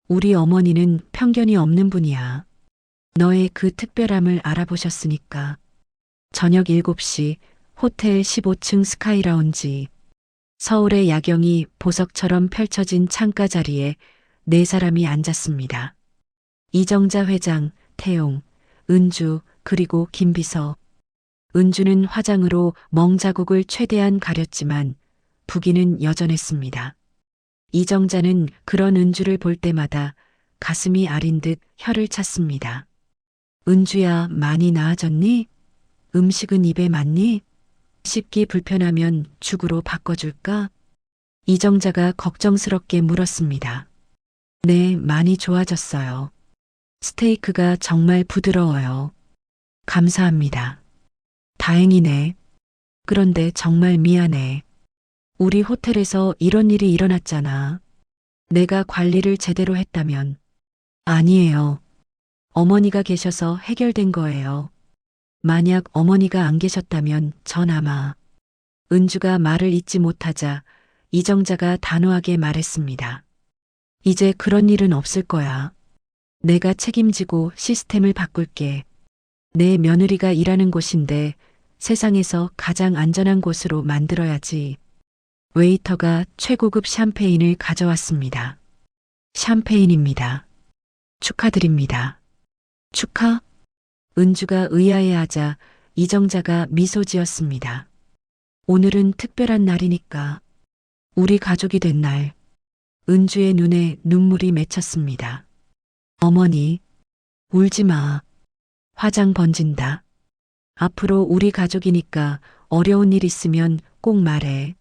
우리 어머니는 편견이 없는 분이야. 너의 그 특별함을 알아보셨으니까. 저녁 7시 호텔 15층 스카이라운지. 서울의 야경이 보석처럼 펼쳐진 창가 자리에 네 사람이 앉았습니다. 이정자 회장, 태용, 은주, 그리고 김비서. 은주는 화장으로 멍자국을 최대한 가렸지만 부기는 여전했습니다. 이정자는 그런 은주를 볼 때마다 가슴이 아린 듯 혀를 찼습니다. 은주야, 많이 나아졌니? 음식은 입에 맞니? 씹기 불편하면 죽으로 바꿔줄까? 이정자가 걱정스럽게 물었습니다. 네, 많이 좋아졌어요. 스테이크가 정말 부드러워요. 감사합니다. 다행이네. 그런데 정말 미안해. 우리 호텔에서 이런 일이 일어났잖아. 내가 관리를 제대로 했다면. 아니에요. 어머니가 계셔서 해결된 거예요. 만약 어머니가 안 계셨다면 전 아마. 은주가 말을 잇지 못하자 이정자가 단호하게 말했습니다. 이제 그런 일은 없을 거야. 내가 책임지고 시스템을 바꿀게. 내 며느리가 일하는 곳인데 세상에서 가장 안전한 곳으로 만들어야지. 웨이터가 최고급 샴페인을 가져왔습니다. 샴페인입니다. 축하드립니다. 축하? 은주가 의아해하자 이정자가 미소 지었습니다. 오늘은 특별한 날이니까. 우리 가족이 된 날. 은주의 눈에 눈물이 맺혔습니다. 어머니, 울지 마. 화장 번진다. 앞으로 우리 가족이니까 어려운 일 있으면 꼭 말해.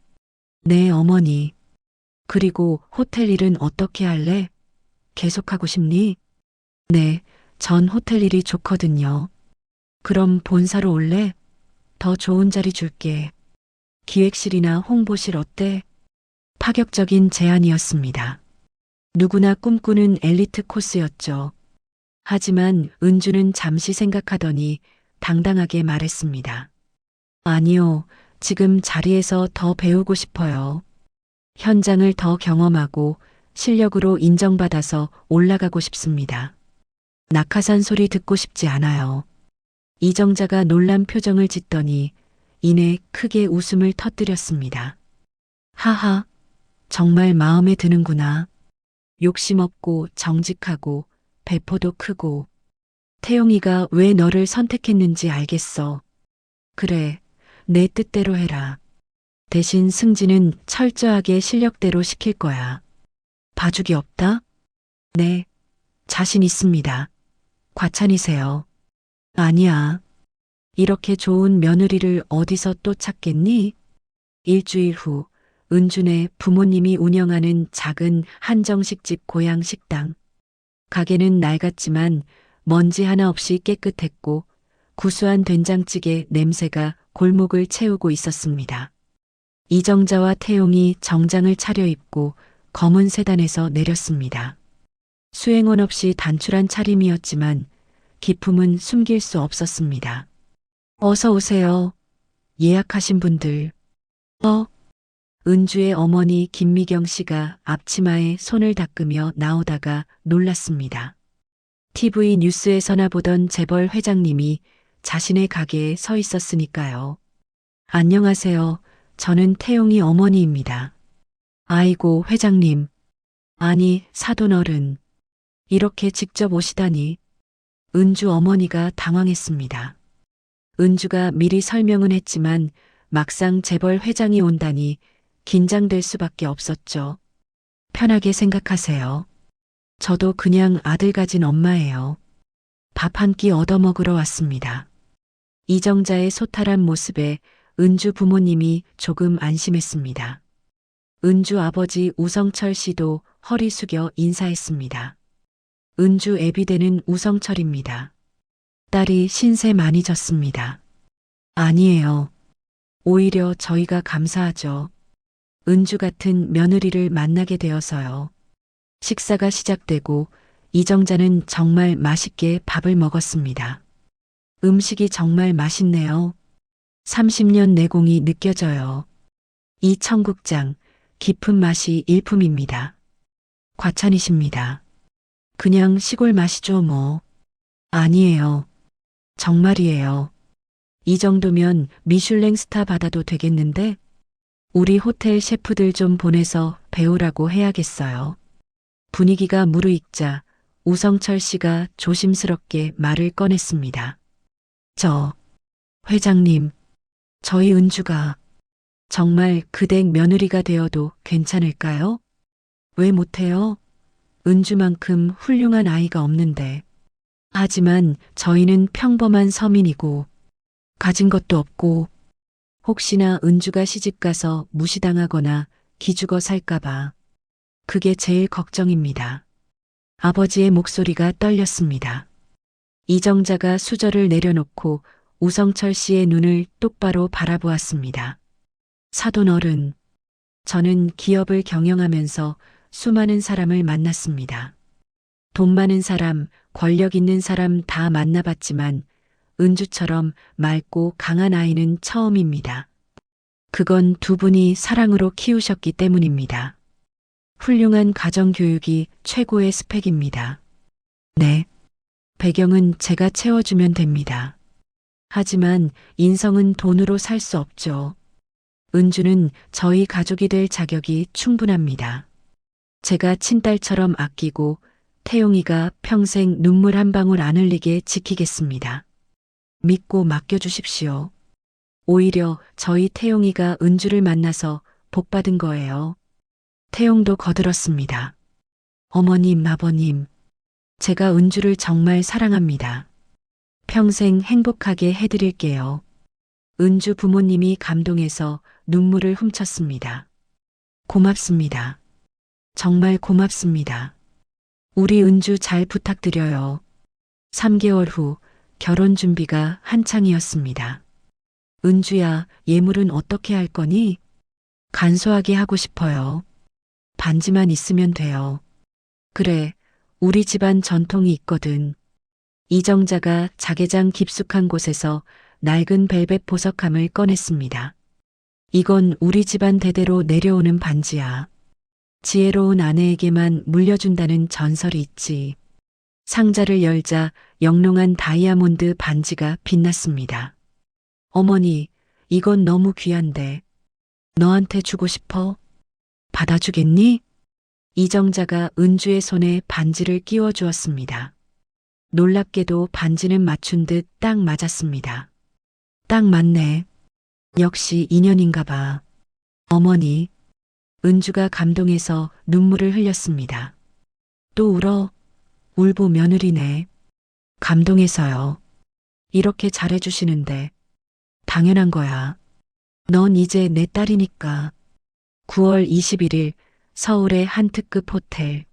네, 어머니. 그리고 호텔 일은 어떻게 할래? 계속하고 싶니? 네, 전 호텔 일이 좋거든요. 그럼 본사로 올래? 더 좋은 자리 줄게. 기획실이나 홍보실 어때? 파격적인 제안이었습니다. 누구나 꿈꾸는 엘리트 코스였죠. 하지만 은주는 잠시 생각하더니 당당하게 말했습니다. 아니요, 지금 자리에서 더 배우고 싶어요. 현장을 더 경험하고 실력으로 인정받아서 올라가고 싶습니다. 낙하산 소리 듣고 싶지 않아요. 이정자가 놀란 표정을 짓더니 이내 크게 웃음을 터뜨렸습니다. 하하, 정말 마음에 드는구나. 욕심 없고 정직하고 배포도 크고. 태용이가 왜 너를 선택했는지 알겠어. 그래, 내 뜻대로 해라. 대신 승진은 철저하게 실력대로 시킬 거야. 봐주기 없다? 네, 자신 있습니다. 과찬이세요. 아니야. 이렇게 좋은 며느리를 어디서 또 찾겠니? 일주일 후 은준의 부모님이 운영하는 작은 한정식집 고향 식당. 가게는 낡았지만 먼지 하나 없이 깨끗했고 구수한 된장찌개 냄새가 골목을 채우고 있었습니다. 이정자와 태용이 정장을 차려입고 검은 세단에서 내렸습니다. 수행원 없이 단출한 차림이었지만 기품은 숨길 수 없었습니다. 어서 오세요. 예약하신 분들. 은주의 어머니 김미경 씨가 앞치마에 손을 닦으며 나오다가 놀랐습니다. TV 뉴스에서나 보던 재벌 회장님이 자신의 가게에 서 있었으니까요. 안녕하세요. 저는 태용이 어머니입니다. 아이고, 회장님. 아니, 사돈어른. 이렇게 직접 오시다니. 은주 어머니가 당황했습니다. 은주가 미리 설명은 했지만 막상 재벌 회장이 온다니 긴장될 수밖에 없었죠. 편하게 생각하세요. 저도 그냥 아들 가진 엄마예요. 밥 한 끼 얻어먹으러 왔습니다. 이정자의 소탈한 모습에 은주 부모님이 조금 안심했습니다. 은주 아버지 우성철 씨도 허리 숙여 인사했습니다. 은주 애비되는 우성철입니다. 딸이 신세 많이 졌습니다. 아니에요. 오히려 저희가 감사하죠. 은주 같은 며느리를 만나게 되어서요. 식사가 시작되고 이정자는 정말 맛있게 밥을 먹었습니다. 음식이 정말 맛있네요. 30년 내공이 느껴져요. 이 청국장, 깊은 맛이 일품입니다. 과찬이십니다. 그냥 시골 맛이죠 뭐. 아니에요. 정말이에요. 이 정도면 미슐랭 스타 받아도 되겠는데? 우리 호텔 셰프들 좀 보내서 배우라고 해야겠어요. 분위기가 무르익자 우성철 씨가 조심스럽게 말을 꺼냈습니다. 회장님, 저희 은주가 정말 그 댁 며느리가 되어도 괜찮을까요? 왜 못해요? 은주만큼 훌륭한 아이가 없는데. 하지만 저희는 평범한 서민이고 가진 것도 없고 혹시나 은주가 시집가서 무시당하거나 기죽어 살까봐 그게 제일 걱정입니다. 아버지의 목소리가 떨렸습니다. 이정자가 수저를 내려놓고 우성철 씨의 눈을 똑바로 바라보았습니다. 사돈어른, 저는 기업을 경영하면서 수많은 사람을 만났습니다. 돈 많은 사람, 권력 있는 사람 다 만나봤지만 은주처럼 맑고 강한 아이는 처음입니다. 그건 두 분이 사랑으로 키우셨기 때문입니다. 훌륭한 가정교육이 최고의 스펙입니다. 네. 배경은 제가 채워주면 됩니다. 하지만 인성은 돈으로 살 수 없죠. 은주는 저희 가족이 될 자격이 충분합니다. 제가 친딸처럼 아끼고 태용이가 평생 눈물 한 방울 안 흘리게 지키겠습니다. 믿고 맡겨주십시오. 오히려 저희 태용이가 은주를 만나서 복 받은 거예요. 태용도 거들었습니다. 어머님, 아버님, 제가 은주를 정말 사랑합니다. 평생 행복하게 해드릴게요. 은주 부모님이 감동해서 눈물을 훔쳤습니다. 고맙습니다. 정말 고맙습니다. 우리 은주 잘 부탁드려요. 3개월 후 결혼 준비가 한창이었습니다. 은주야, 예물은 어떻게 할 거니? 간소하게 하고 싶어요. 반지만 있으면 돼요. 그래, 우리 집안 전통이 있거든. 이정자가 자개장 깊숙한 곳에서 낡은 벨벳 보석함을 꺼냈습니다. 이건 우리 집안 대대로 내려오는 반지야. 지혜로운 아내에게만 물려준다는 전설이 있지. 상자를 열자 영롱한 다이아몬드 반지가 빛났습니다. 어머니, 이건 너무 귀한데. 너한테 주고 싶어? 받아주겠니? 이정자가 은주의 손에 반지를 끼워 주었습니다. 놀랍게도 반지는 맞춘 듯 딱 맞았습니다. 딱 맞네. 역시 인연인가 봐. 어머니, 은주가 감동해서 눈물을 흘렸습니다. 또 울어? 울보 며느리네. 감동해서요. 이렇게 잘해주시는데. 당연한 거야. 넌 이제 내 딸이니까. 9월 21일 서울의 한 특급 호텔.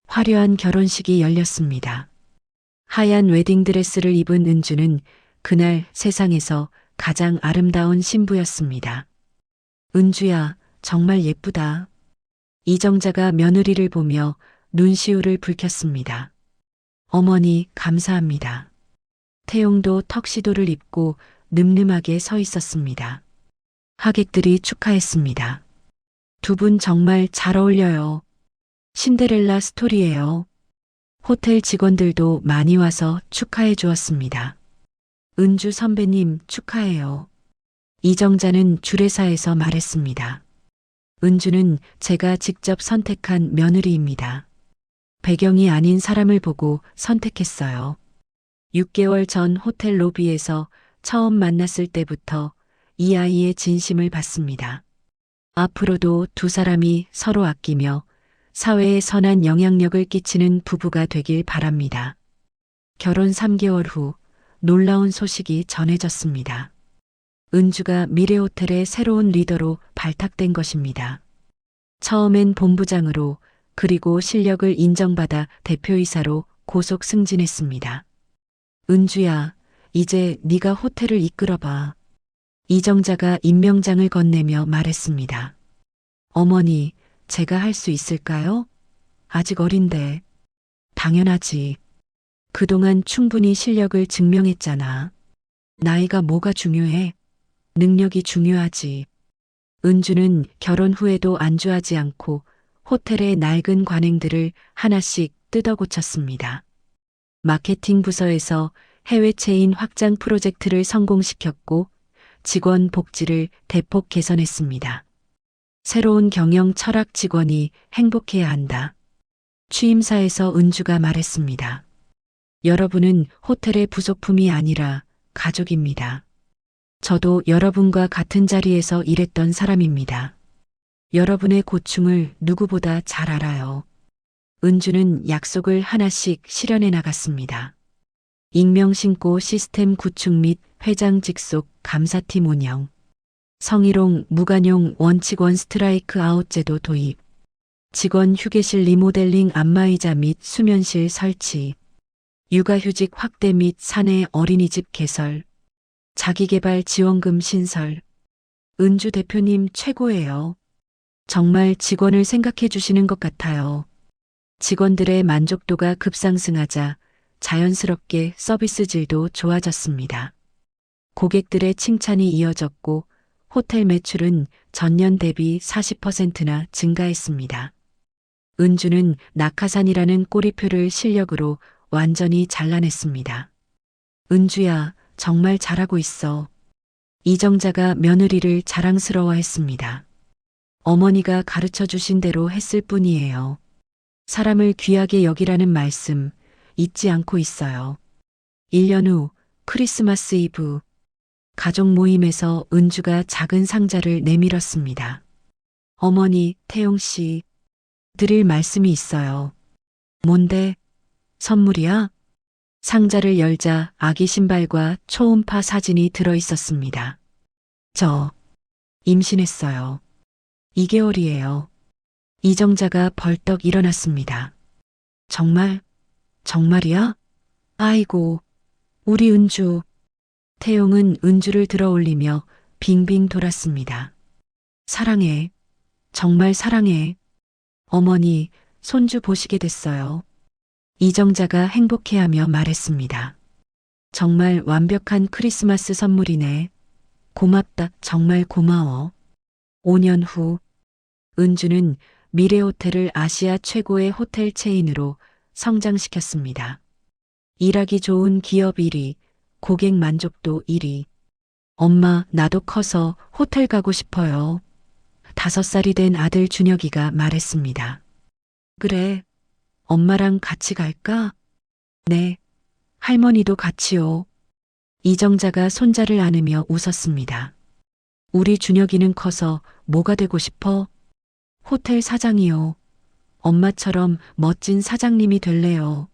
화려한 결혼식이 열렸습니다. 하얀 웨딩드레스를 입은 은주는 그날 세상에서 가장 아름다운 신부였습니다. 은주야, 정말 예쁘다. 이정자가 며느리를 보며 눈시울을 붉혔습니다. 어머니, 감사합니다. 태용도 턱시도를 입고 늠름하게 서 있었습니다. 하객들이 축하했습니다. 두 분 정말 잘 어울려요. 신데렐라 스토리예요. 호텔 직원들도 많이 와서 축하해 주었습니다. 은주 선배님 축하해요. 이정자는 주례사에서 말했습니다. 은주는 제가 직접 선택한 며느리입니다. 배경이 아닌 사람을 보고 선택했어요. 6개월 전 호텔 로비에서 처음 만났을 때부터 이 아이의 진심을 받습니다. 앞으로도 두 사람이 서로 아끼며 사회에 선한 영향력을 끼치는 부부가 되길 바랍니다. 결혼 3개월 후 놀라운 소식이 전해졌습니다. 은주가 미래호텔의 새로운 리더로 발탁된 것입니다. 처음엔 본부장으로 그리고 실력을 인정받아 대표이사로 고속 승진했습니다. 은주야, 이제 네가 호텔을 이끌어봐. 이정자가 임명장을 건네며 말했습니다. 어머니, 제가 할 수 있을까요? 아직 어린데. 당연하지. 그동안 충분히 실력을 증명했잖아. 나이가 뭐가 중요해? 능력이 중요하지. 은주는 결혼 후에도 안주하지 않고 호텔의 낡은 관행들을 하나씩 뜯어 고쳤습니다. 마케팅 부서에서 해외 체인 확장 프로젝트를 성공시켰고 직원 복지를 대폭 개선했습니다. 새로운 경영 철학 직원이 행복해야 한다. 취임사에서 은주가 말했습니다. 여러분은 호텔의 부속품이 아니라 가족입니다. 저도 여러분과 같은 자리에서 일했던 사람입니다. 여러분의 고충을 누구보다 잘 알아요. 은주는 약속을 하나씩 실현해 나갔습니다. 익명 신고 시스템 구축 및 회장 직속 감사팀 운영, 성희롱 무관용 원칙원 스트라이크 아웃 제도 도입, 직원 휴게실 리모델링 안마의자 및 수면실 설치, 육아휴직 확대 및 사내 어린이집 개설, 자기개발 지원금 신설. 은주 대표님 최고예요. 정말 직원을 생각해 주시는 것 같아요. 직원들의 만족도가 급상승하자 자연스럽게 서비스 질도 좋아졌습니다. 고객들의 칭찬이 이어졌고 호텔 매출은 전년 대비 40%나 증가했습니다. 은주는 낙하산이라는 꼬리표를 실력으로 완전히 잘라냈습니다. 은주야, 정말 잘하고 있어. 이정자가 며느리를 자랑스러워했습니다. 어머니가 가르쳐 주신 대로 했을 뿐이에요. 사람을 귀하게 여기라는 말씀 잊지 않고 있어요. 1년 후 크리스마스 이브 가족 모임에서 은주가 작은 상자를 내밀었습니다. 어머니, 태용 씨, 드릴 말씀이 있어요. 뭔데? 선물이야? 상자를 열자 아기 신발과 초음파 사진이 들어 있었습니다. 저 임신했어요. 2개월이에요. 이정자가 벌떡 일어났습니다. 정말? 정말이야? 아이고, 우리 은주. 태용은 은주를 들어 올리며 빙빙 돌았습니다. 사랑해. 정말 사랑해. 어머니, 손주 보시게 됐어요. 이정자가 행복해하며 말했습니다. 정말 완벽한 크리스마스 선물이네. 고맙다. 정말 고마워. 5년 후 은주는 미래호텔을 아시아 최고의 호텔 체인으로 성장시켰습니다. 일하기 좋은 기업 1위, 고객 만족도 1위. 엄마, 나도 커서 호텔 가고 싶어요. 5살이 된 아들 준혁이가 말했습니다. 그래, 엄마랑 같이 갈까? 네, 할머니도 같이요. 이정자가 손자를 안으며 웃었습니다. 우리 준혁이는 커서 뭐가 되고 싶어? 호텔 사장이요. 엄마처럼 멋진 사장님이 될래요.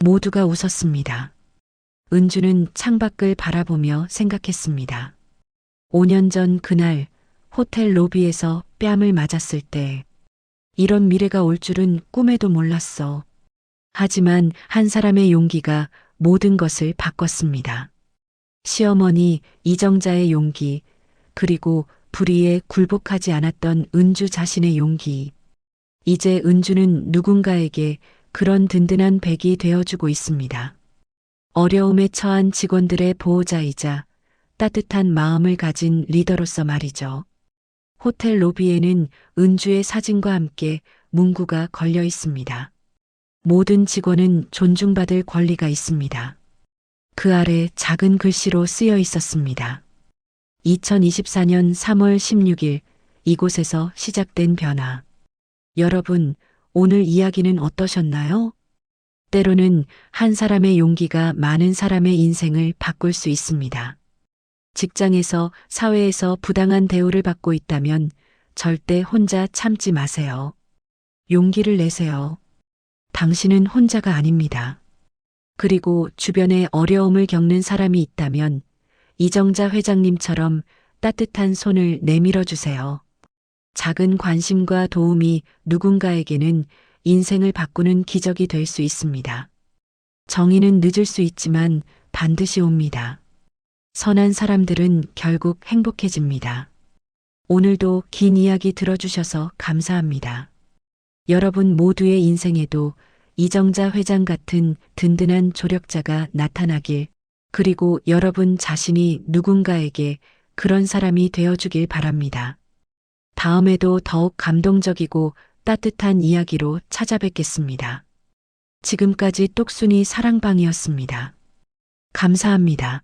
모두가 웃었습니다. 은주는 창밖을 바라보며 생각했습니다. 5년 전 그날 호텔 로비에서 뺨을 맞았을 때 이런 미래가 올 줄은 꿈에도 몰랐어. 하지만 한 사람의 용기가 모든 것을 바꿨습니다. 시어머니 이정자의 용기, 그리고 불의에 굴복하지 않았던 은주 자신의 용기. 이제 은주는 누군가에게 그런 든든한 백이 되어주고 있습니다. 어려움에 처한 직원들의 보호자이자 따뜻한 마음을 가진 리더로서 말이죠. 호텔 로비에는 은주의 사진과 함께 문구가 걸려 있습니다. 모든 직원은 존중받을 권리가 있습니다. 그 아래 작은 글씨로 쓰여 있었습니다. 2024년 3월 16일 이곳에서 시작된 변화. 여러분, 오늘 이야기는 어떠셨나요? 때로는 한 사람의 용기가 많은 사람의 인생을 바꿀 수 있습니다. 직장에서, 사회에서 부당한 대우를 받고 있다면 절대 혼자 참지 마세요. 용기를 내세요. 당신은 혼자가 아닙니다. 그리고 주변에 어려움을 겪는 사람이 있다면 이정자 회장님처럼 따뜻한 손을 내밀어 주세요. 작은 관심과 도움이 누군가에게는 인생을 바꾸는 기적이 될 수 있습니다. 정의는 늦을 수 있지만 반드시 옵니다. 선한 사람들은 결국 행복해집니다. 오늘도 긴 이야기 들어주셔서 감사합니다. 여러분 모두의 인생에도 이정자 회장 같은 든든한 조력자가 나타나길, 그리고 여러분 자신이 누군가에게 그런 사람이 되어주길 바랍니다. 다음에도 더욱 감동적이고 따뜻한 이야기로 찾아뵙겠습니다. 지금까지 똑순이 사랑방이었습니다. 감사합니다.